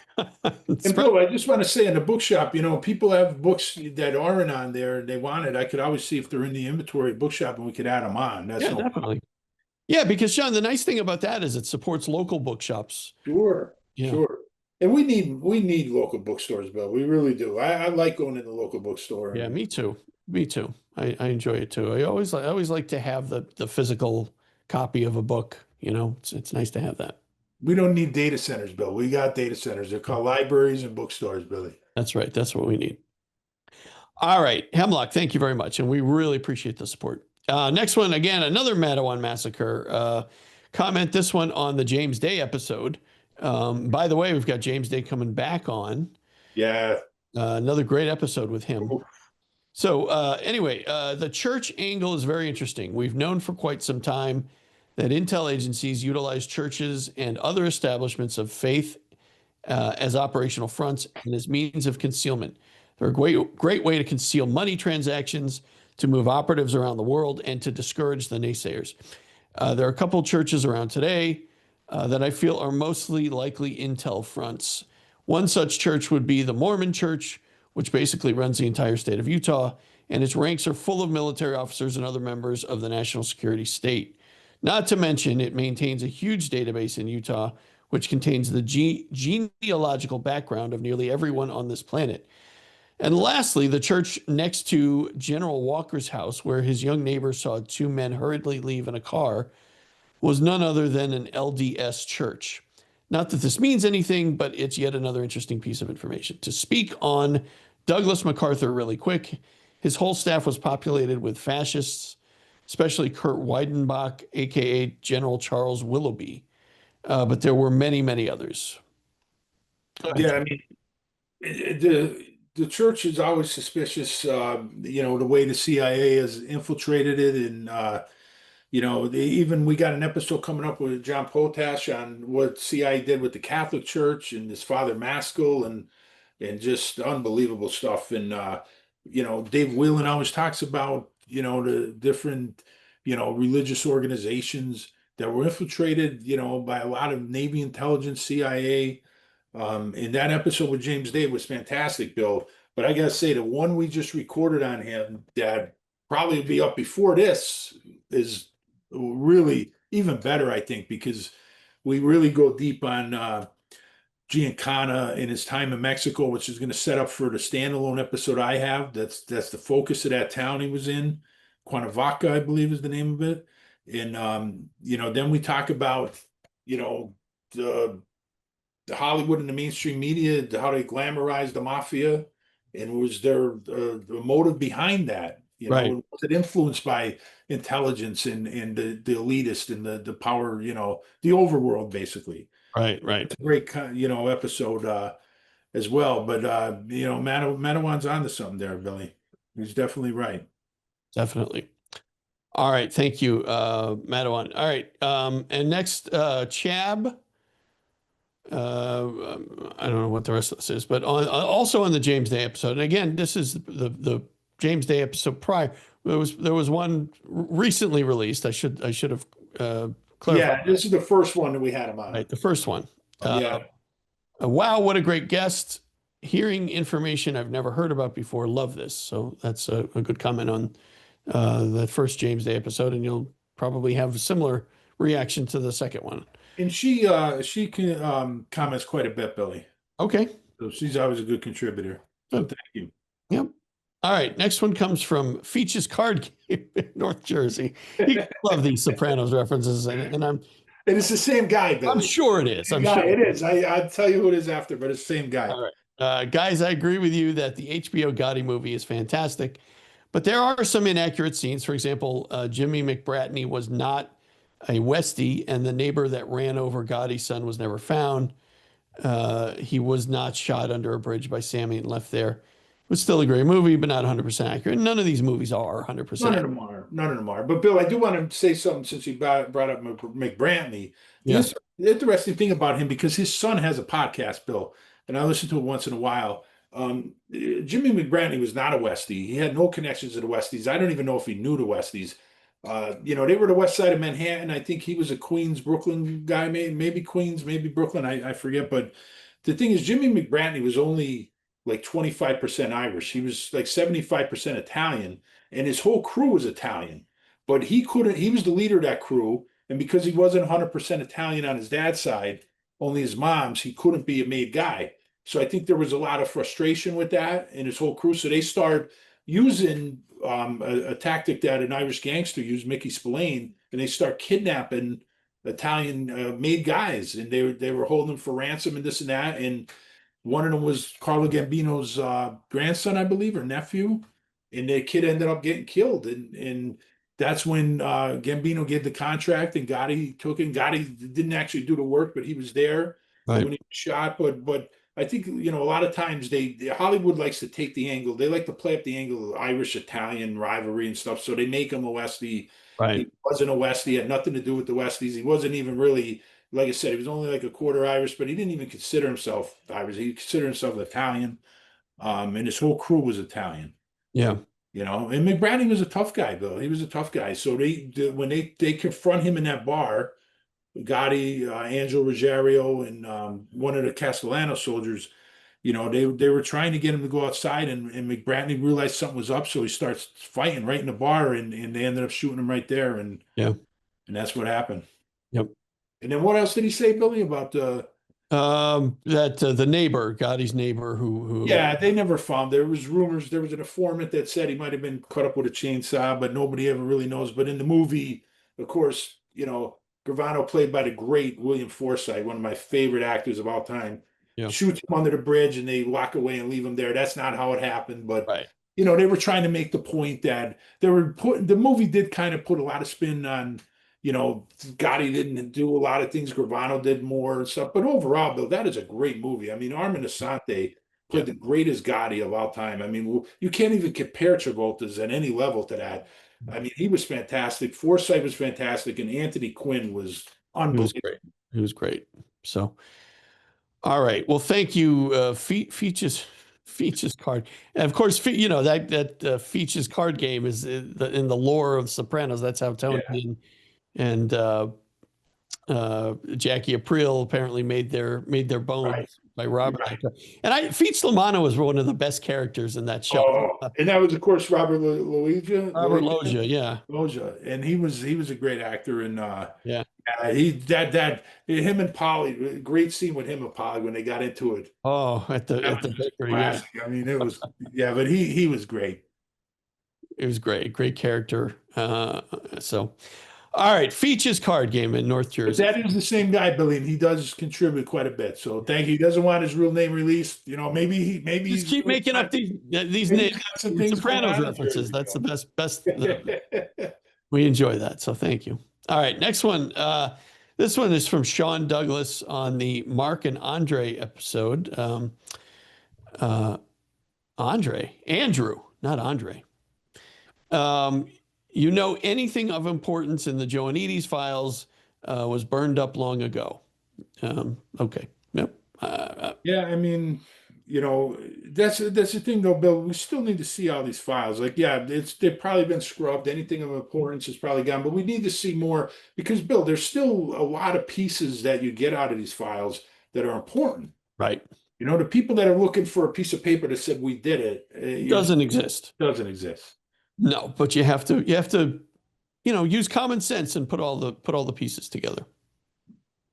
And Bill, I just want to say in the bookshop, people have books that aren't on there and they want it. I could always see if they're in the inventory bookshop and we could add them on. That's yeah, definitely. Yeah, because Sean, the nice thing about that is it supports local bookshops. Sure, yeah. Sure. And we need local bookstores, Bill. We really do. I like going to the local bookstore. Yeah, me too. Me too. I enjoy it too. I always like to have the physical copy of a book. It's nice to have that. We don't need data centers, Bill. We got data centers. They're called libraries and bookstores, Billy. That's right. That's what we need. All right, Hemlock, thank you very much. And we really appreciate the support. Next one, again, another Madawan Massacre comment, this one on the James Day episode. By the way, we've got James Day coming back on. Yeah. Another great episode with him. So anyway, the church angle is very interesting. We've known for quite some time that intel agencies utilize churches and other establishments of faith as operational fronts and as means of concealment. They're a great way to conceal money transactions, to move operatives around the world, and to discourage the naysayers. There are a couple churches around today that I feel are mostly likely intel fronts. One such church would be the Mormon Church, which basically runs the entire state of Utah, and its ranks are full of military officers and other members of the national security state. Not to mention, it maintains a huge database in Utah, which contains the genealogical background of nearly everyone on this planet. And lastly, the church next to General Walker's house, where his young neighbor saw two men hurriedly leave in a car, was none other than an LDS church. Not that this means anything, but it's yet another interesting piece of information. To speak on Douglas MacArthur really quick, his whole staff was populated with fascists, especially Kurt Weidenbach, aka General Charles Willoughby. But there were many, many others. Yeah, I mean, the church is always suspicious. The way the CIA has infiltrated it, and we got an episode coming up with John Potash on what CIA did with the Catholic Church and his father Maskell, and just unbelievable stuff. And Dave Whelan always talks about the different religious organizations that were infiltrated by a lot of Navy intelligence, CIA. And that episode with James Day was fantastic, Bill. But I gotta say, the one we just recorded on him that probably will be up before this is really even better, I think, because we really go deep on Giancana in his time in Mexico, which is going to set up for the standalone episode I have. That's the focus of that town he was in. Cuernavaca, I believe, is the name of it. And then we talk about the Hollywood and the mainstream media, how they glamorize the mafia, and was there the motive behind that? Right. Was it influenced by intelligence and the elitist and the power, the overworld, basically? Right. It's a great, episode as well. But Manawan's onto something there, Billy. He's definitely right. Definitely. All right. Thank you, Madawan. All right. And next, Chab. I don't know what the rest of this is, but also on the James Day episode. And again, this is the James Day episode prior. There was one recently released. I should have clarified. Yeah, this is the first one that we had him on. Right, the first one. Yeah. Wow, what a great guest! Hearing information I've never heard about before. Love this. So that's a good comment on that first James Day episode, and you'll probably have a similar reaction to the second one. And she can comments quite a bit, Billy. Okay. So she's always a good contributor. So thank you. Yep. All right. Next one comes from Feach's Card Game in North Jersey. You love these Sopranos references, and it's the same guy, Billy. I'm sure it is. I'm sure it is. I'll tell you who it is after, but it's the same guy. All right. Guys, I agree with you that the HBO Gotti movie is fantastic, but there are some inaccurate scenes. For example, Jimmy McBratney was not a Westie, and the neighbor that ran over Gotti's son was never found. He was not shot under a bridge by Sammy and left there. It was still a great movie, but not 100% accurate. None of these movies are 100%. None of them are. But Bill, I do want to say something since you brought up McBratney. Yes. The interesting thing about him, because his son has a podcast, Bill, and I listen to it once in a while. Jimmy McBratney was not a Westie. He had no connections to the Westies. I don't even know if he knew the Westies. They were the west side of Manhattan. I think he was a Queens, Brooklyn guy, maybe Queens, maybe Brooklyn. I forget. But the thing is, Jimmy McBratney was only like 25% Irish. He was like 75% Italian, and his whole crew was Italian. But he was the leader of that crew. And because he wasn't 100% Italian on his dad's side, only his mom's, he couldn't be a made guy. So I think there was a lot of frustration with that and his whole crew. So they start using a tactic that an Irish gangster used, Mickey Spillane, and they start kidnapping Italian made guys, and they were holding them for ransom and this and that. And one of them was Carlo Gambino's grandson, I believe, or nephew, and the kid ended up getting killed. And that's when Gambino gave the contract, and Gotti took it. And Gotti didn't actually do the work, but he was there when he was shot. But I think, a lot of times Hollywood likes to take the angle. They like to play up the angle of Irish-Italian rivalry and stuff. So they make him a Westie. Right. He wasn't a Westie, had nothing to do with the Westies. He wasn't even really, like I said, he was only like a quarter Irish, but he didn't even consider himself Irish. He considered himself Italian. And his whole crew was Italian. Yeah. And McBrady was a tough guy, Bill. He was a tough guy. So when they confront him in that bar, Gotti, Angelo Ruggiero, and one of the Castellano soldiers, they were trying to get him to go outside, and McBratney realized something was up, so he starts fighting right in the bar, and they ended up shooting him right there, and that's what happened. Yep. And then what else did he say, Billy, about that the neighbor, Gotti's neighbor, who Yeah, they never found. There was rumors. There was an informant that said he might have been cut up with a chainsaw, but nobody ever really knows. But in the movie, of course, Gravano, played by the great William Forsythe, one of my favorite actors of all time, shoots him under the bridge and they walk away and leave him there. That's not how it happened, but right. They were trying to make the point that the movie did kind of put a lot of spin on, Gotti didn't do a lot of things, Gravano did more and stuff. But overall, Bill, that is a great movie. I mean, Armin Asante played the greatest Gotti of all time. I mean, you can't even compare Travolta's at any level to that. I mean, he was fantastic. Forsythe was fantastic, and Anthony Quinn was unbelievable. He was great. So, all right. Well, thank you, Features card. And of course, that Features card game is in the lore of Sopranos. That's how Tony and Jackie Aprile apparently made their bones by Robert. Right. And Feats Lamano was one of the best characters in that show. And that was, of course, Robert Loggia. Robert Loggia, yeah. Loggia. And he was a great actor. And him and Polly, great scene with him and Polly when they got into it. Oh, at the bakery. Yeah. I mean, it was, but he was great. It was great. Great character. All right, Features card game in North Jersey. But that is the same guy, Billy, and he does contribute quite a bit. So thank you. He doesn't want his real name released. Maybe just keep making up these names, Sopranos references. That's the best. We enjoy that. So thank you. All right, next one. This one is from Sean Douglas on the Mark and Andre episode. Andrew, not Andre. Anything of importance in the Joanides files was burned up long ago. Okay. Yep. I mean, that's the thing though, Bill. We still need to see all these files. Like, they've probably been scrubbed. Anything of importance is probably gone, but we need to see more because, Bill, there's still a lot of pieces that you get out of these files that are important. Right. The people that are looking for a piece of paper that said we did it doesn't exist. Doesn't exist. No, but you have to, use common sense and put all the pieces together.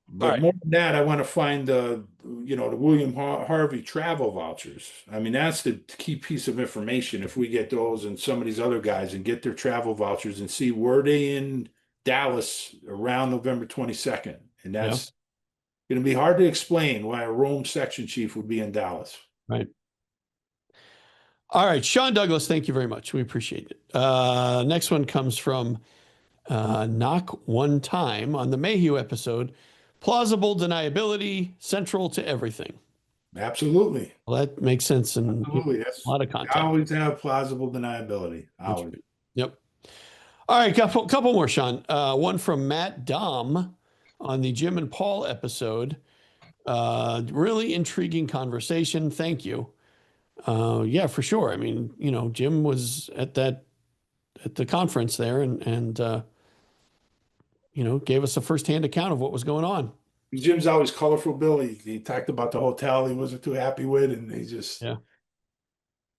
But more than that, I want to find the William Harvey travel vouchers. I mean, that's the key piece of information. If we get those and some of these other guys and get their travel vouchers and see were they in Dallas around November 22nd, and that's going to be hard to explain why a Rome section chief would be in Dallas. Right. All right, Sean Douglas, thank you very much. We appreciate it. Next one comes from Knock One Time on the Maheu episode. Plausible deniability central to everything. Absolutely. Well, that makes sense in a lot of content. I always have plausible deniability. Always. Yep. All right, couple more, Sean. One from Matt Dom on the Jim and Paul episode. Really intriguing conversation. Thank you. Yeah, for sure. I mean, Jim was at the conference there and gave us a firsthand account of what was going on. Jim's always colorful, Bill. He talked about the hotel he wasn't too happy with, and he just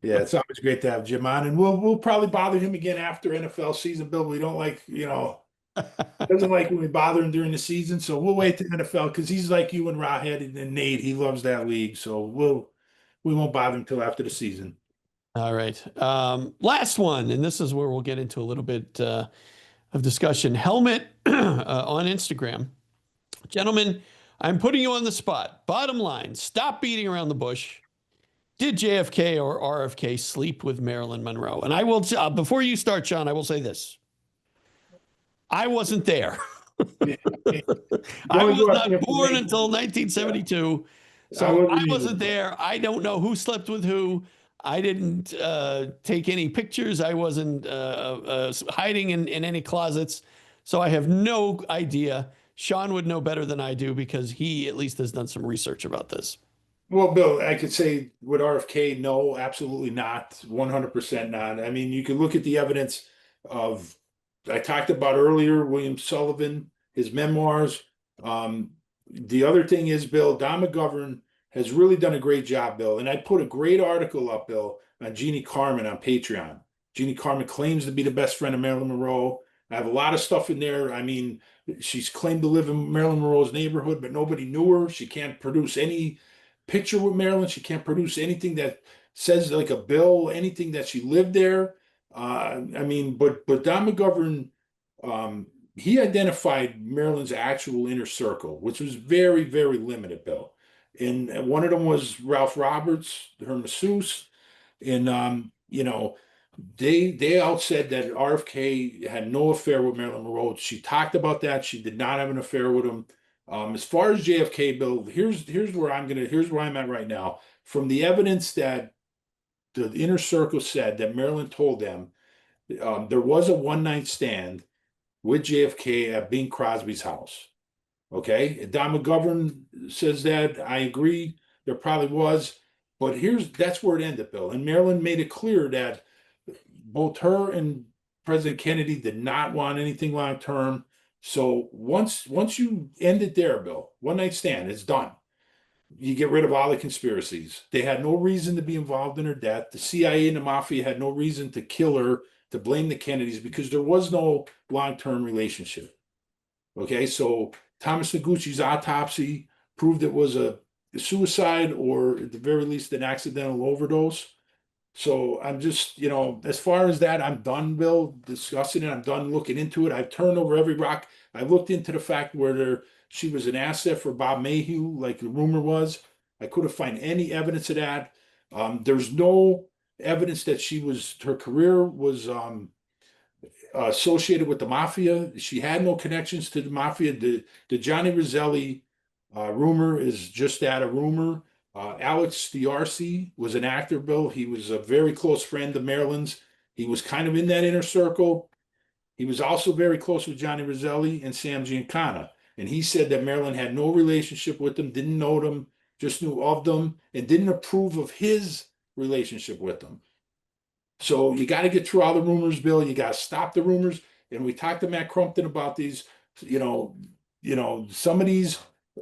it's always great to have Jim on, and we'll probably bother him again after NFL season, Bill. We don't like doesn't like when we bother him during the season, so we'll wait to NFL because he's like you and Rawhead and Nate. He loves that league, so we won't bother him until after the season. All right. Last one, and this is where we'll get into a little bit of discussion. Helmet on Instagram. Gentlemen, I'm putting you on the spot. Bottom line, stop beating around the bush. Did JFK or RFK sleep with Marilyn Monroe? And I will, before you start, Sean, I will say this. I wasn't there. I was not born until 1972. So I wasn't there. I don't know who slept with who. I didn't take any pictures. I wasn't hiding in any closets. So I have no idea. Sean would know better than I do because he at least has done some research about this. Well, Bill, I could say with RFK, no, absolutely not, 100% not. I mean, you can look at the evidence of, I talked about earlier, William Sullivan, his memoirs. The other thing is, Bill, Don McGovern has really done a great job, Bill. And I put a great article up, Bill, on Jeannie Carmen on Patreon. Jeannie Carmen claims to be the best friend of Marilyn Monroe. I have a lot of stuff in there. I mean, she's claimed to live in Marilyn Monroe's neighborhood, but nobody knew her. She can't produce any picture with Marilyn. She can't produce anything that says like a bill, anything that she lived there. I mean, but Don McGovern, he identified Marilyn's actual inner circle, which was very, very limited, Bill. And one of them was Ralph Roberts, her masseuse. And they all said that RFK had no affair with Marilyn Monroe. She talked about that. She did not have an affair with him. As far as JFK, Bill, here's where I'm at right now. From the evidence that the inner circle said that Marilyn told them, there was a one-night stand with JFK at Bing Crosby's house. Okay, Don McGovern says that. I agree. There probably was, but that's where it ended, Bill. And Marilyn made it clear that both her and President Kennedy did not want anything long term. So once you end it there, Bill, one night stand, it's done. You get rid of all the conspiracies. They had no reason to be involved in her death. The CIA and the mafia had no reason to kill her, to blame the Kennedys, because there was no long-term relationship. Okay, so Thomas Noguchi's autopsy proved it was a suicide, or at the very least an accidental overdose. So I'm just, as far as that, I'm done, Bill, discussing it. I'm done looking into it. I've turned over every rock. I looked into the fact whether she was an asset for Bob Maheu, like the rumor was. I couldn't find any evidence of that. There's no evidence that her career was associated with the mafia. She had no connections to the mafia. The Johnny Roselli rumor is just that, a rumor. Alex Diarcy was an actor, Bill. He was a very close friend of Marilyn's. He was kind of in that inner circle. He was also very close with Johnny Roselli and Sam Giancana. And he said that Marilyn had no relationship with them, didn't know them, just knew of them, and didn't approve of his relationship with them. So you got to get through all the rumors, Bill. You got to stop the rumors. And we talked to Matt Crumpton about these, some of these.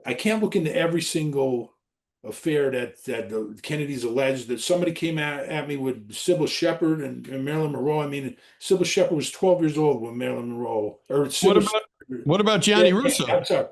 I can't look into every single affair that the Kennedys alleged. That somebody came at me with Sybil Shepherd and Marilyn Monroe. I mean, Sybil Shepherd was 12 years old when Marilyn Monroe, or what about Gianni Russo? I'm sorry,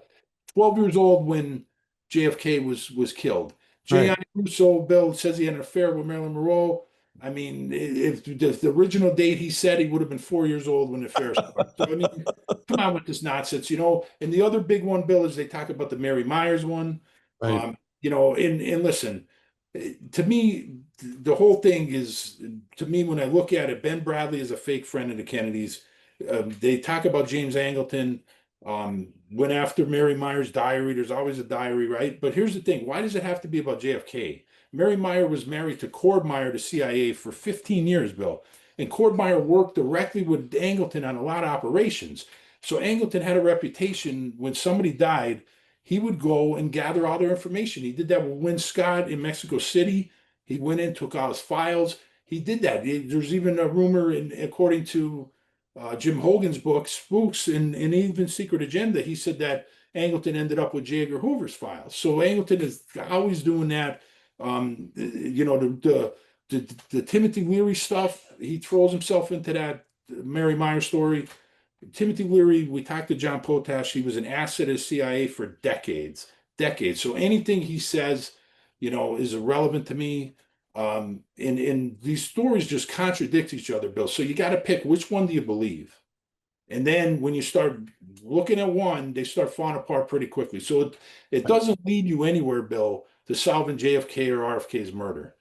12 years old when JFK was killed. Gianni Russo, Bill, says he had an affair with Marilyn Monroe. I mean, if the original date he said, he would have been 4 years old when the affair started. So, I mean, come on with this nonsense, And the other big one, Bill, is they talk about the Mary Myers one. Right. And listen, to me, the whole thing is, to me, when I look at it, Ben Bradley is a fake friend of the Kennedys. They talk about James Angleton. Went after Mary Myers' diary. There's always a diary, right? But here's the thing. Why does it have to be about JFK? Mary Meyer was married to Cord Meyer, the CIA, for 15 years, Bill. And Cord Meyer worked directly with Angleton on a lot of operations. So Angleton had a reputation. When somebody died, he would go and gather all their information. He did that with Win Scott in Mexico City. He went in, took all his files. He did that. There's even a rumor, according to Jim Hogan's book, Spooks, and even Secret Agenda, he said that Angleton ended up with J. Edgar Hoover's files. So Angleton is always doing that. The Timothy Leary stuff, he throws himself into that Mary Meyer story. Timothy Leary, we talked to John Potash, he was an asset of CIA for decades. So anything he says, is irrelevant to me. And these stories just contradict each other, Bill. So you got to pick, which one do you believe? And then when you start looking at one, they start falling apart pretty quickly. So it doesn't lead you anywhere, Bill, to solving JFK or RFK's murder.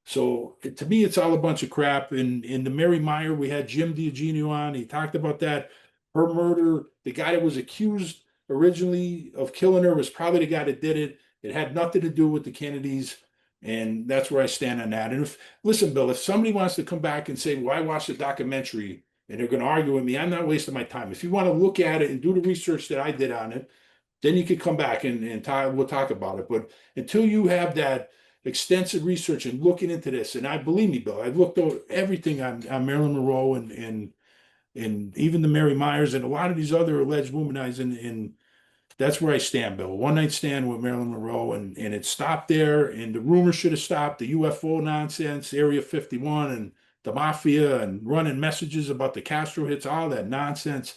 So to me, it's all a bunch of crap. In the Mary Meyer, we had Jim D'Eugenio on. He talked about that. Her murder, the guy that was accused originally of killing her was probably the guy that did it. It had nothing to do with the Kennedys, and that's where I stand on that. And listen, Bill, if somebody wants to come back and say, well, I watched the documentary and they're going to argue with me, I'm not wasting my time. If you want to look at it and do the research that I did on it, then you could come back and we'll talk about it. But until you have that extensive research and looking into this, and I believe me, Bill, I've looked over everything on Marilyn Monroe and even the Mary Myers and a lot of these other alleged womanizing, and that's where I stand, Bill. One night stand with Marilyn Monroe, and it stopped there, and the rumors should have stopped, the UFO nonsense, Area 51, and the mafia, and running messages about the Castro hits, all that nonsense.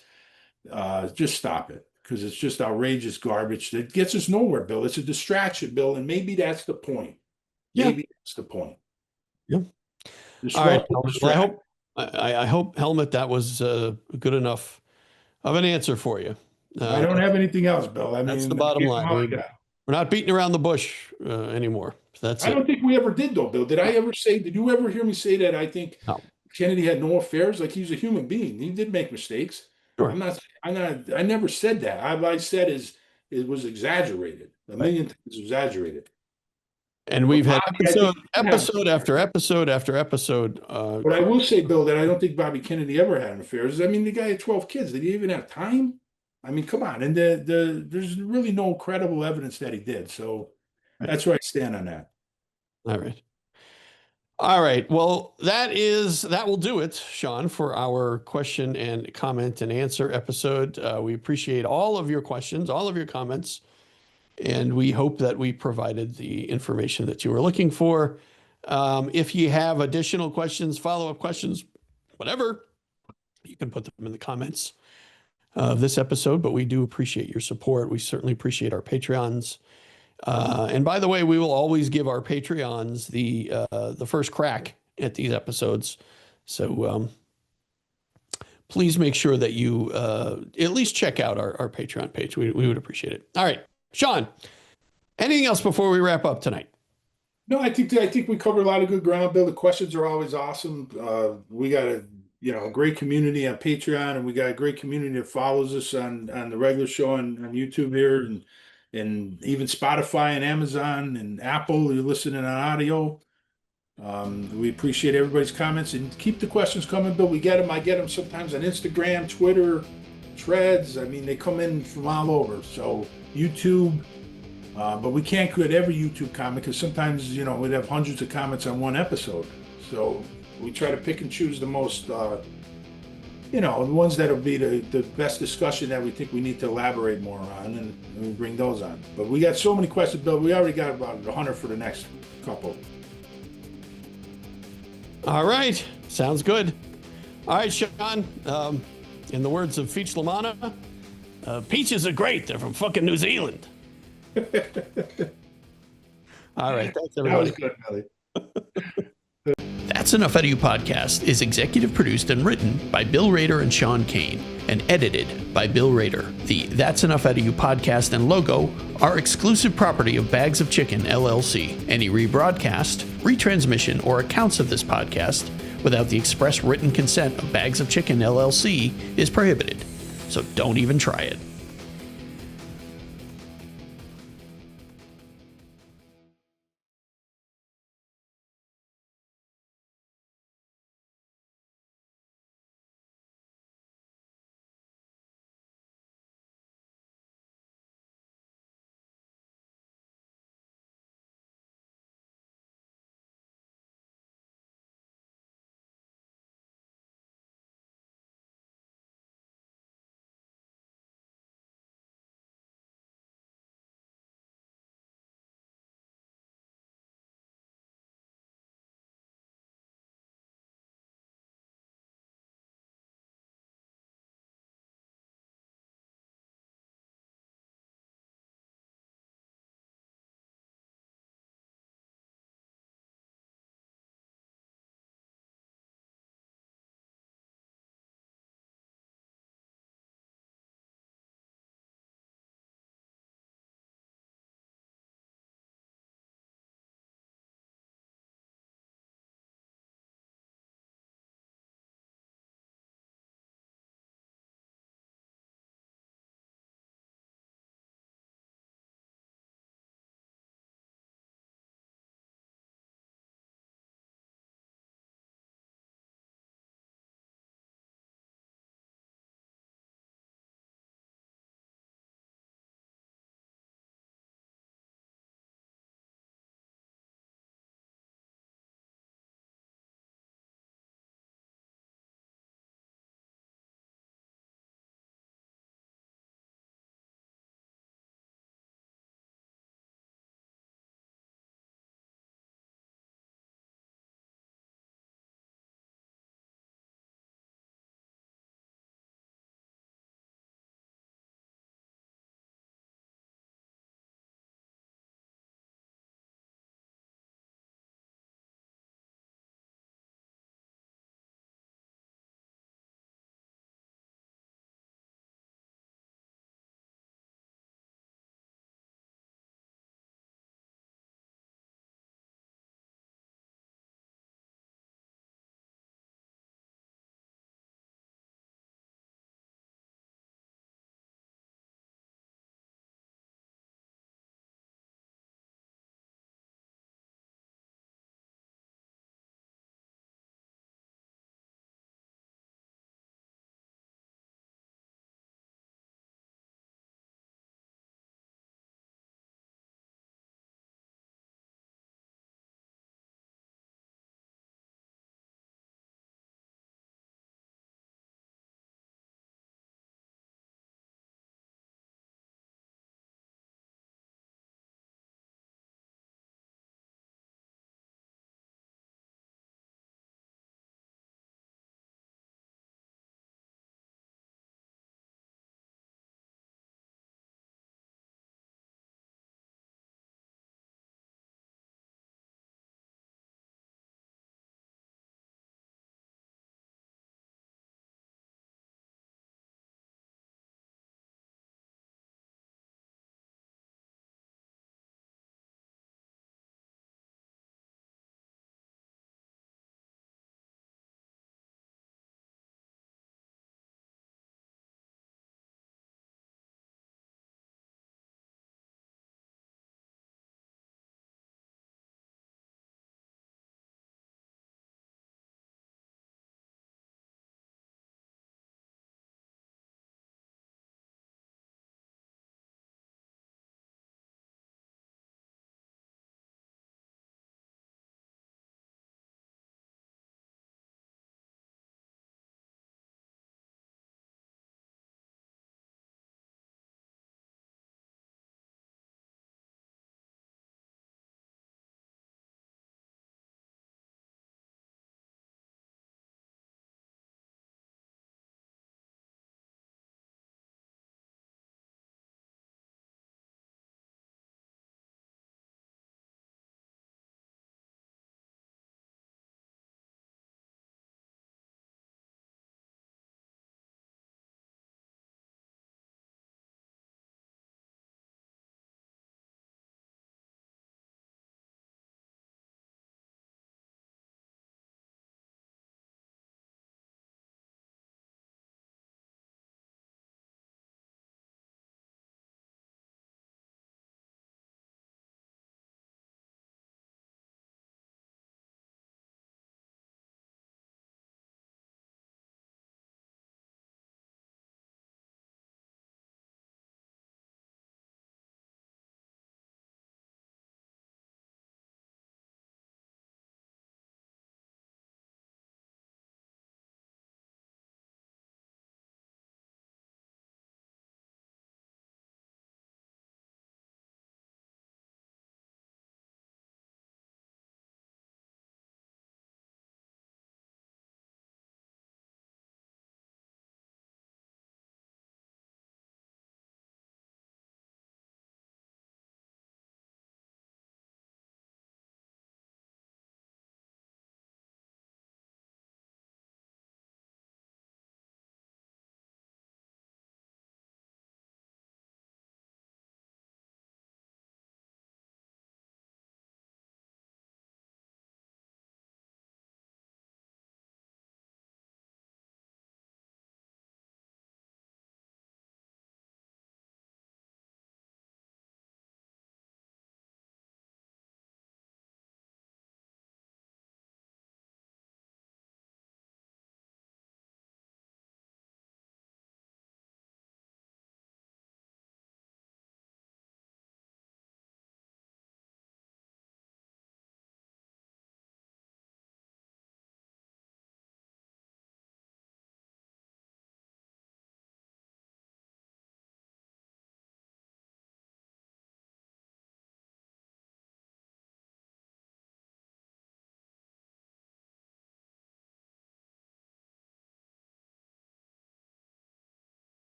Just stop it, because it's just outrageous garbage that gets us nowhere, Bill. It's a distraction, Bill, and maybe that's the point. Maybe that's the point. Yep. All right. Well, I hope, Helmut, that was good enough of an answer for you. I don't have anything else, Bill. I mean, that's the bottom line. We're not beating around the bush anymore. That's I don't think we ever did, though, Bill. Did you ever hear me say that I think Kennedy had no affairs? Like, he's a human being. He did make mistakes. Sure. I never said that. I said it was exaggerated. A million times exaggerated. And we've had episode after episode after episode. But I will say, Bill, that I don't think Bobby Kennedy ever had an affair. I mean, the guy had 12 kids. Did he even have time? I mean, come on. And there's really no credible evidence that he did. So that's where I stand on that. All right. Well, that will do it, Sean, for our question and comment and answer episode. We appreciate all of your questions, all of your comments, and we hope that we provided the information that you were looking for. If you have additional questions, follow-up questions, whatever, you can put them in the comments of this episode, but we do appreciate your support. We certainly appreciate our Patreons. And by the way, we will always give our Patreons the first crack at these episodes. So please make sure that you at least check out our Patreon page. We would appreciate it. All right, Sean, anything else before we wrap up tonight? No, I think we covered a lot of good ground, Bill. The questions are always awesome. We got a great community on Patreon, and we got a great community that follows us on the regular show on YouTube here, and even Spotify and Amazon and Apple. You're listening on audio. We appreciate everybody's comments, and keep the questions coming, Bill. We get them. I get them sometimes on Instagram, Twitter, Threads. I mean, they come in from all over. So YouTube, but we can't get every YouTube comment, because sometimes we'd have hundreds of comments on one episode. So we try to pick and choose the most, the ones that'll be the best discussion that we think we need to elaborate more on, and we bring those on. But we got so many questions, Bill. We already got about 100 for the next couple. All right. Sounds good. All right, Sean. In the words of Feach Lamana, peaches are great. They're from fucking New Zealand. All right. Thanks, everybody. That was good, Billy. That's Enough Out of You podcast is executive produced and written by Bill Rader and Sean Kane, and edited by Bill Rader. The That's Enough Out of You podcast and logo are exclusive property of Bags of Chicken, LLC. Any rebroadcast, retransmission, or accounts of this podcast without the express written consent of Bags of Chicken, LLC is prohibited. So don't even try it.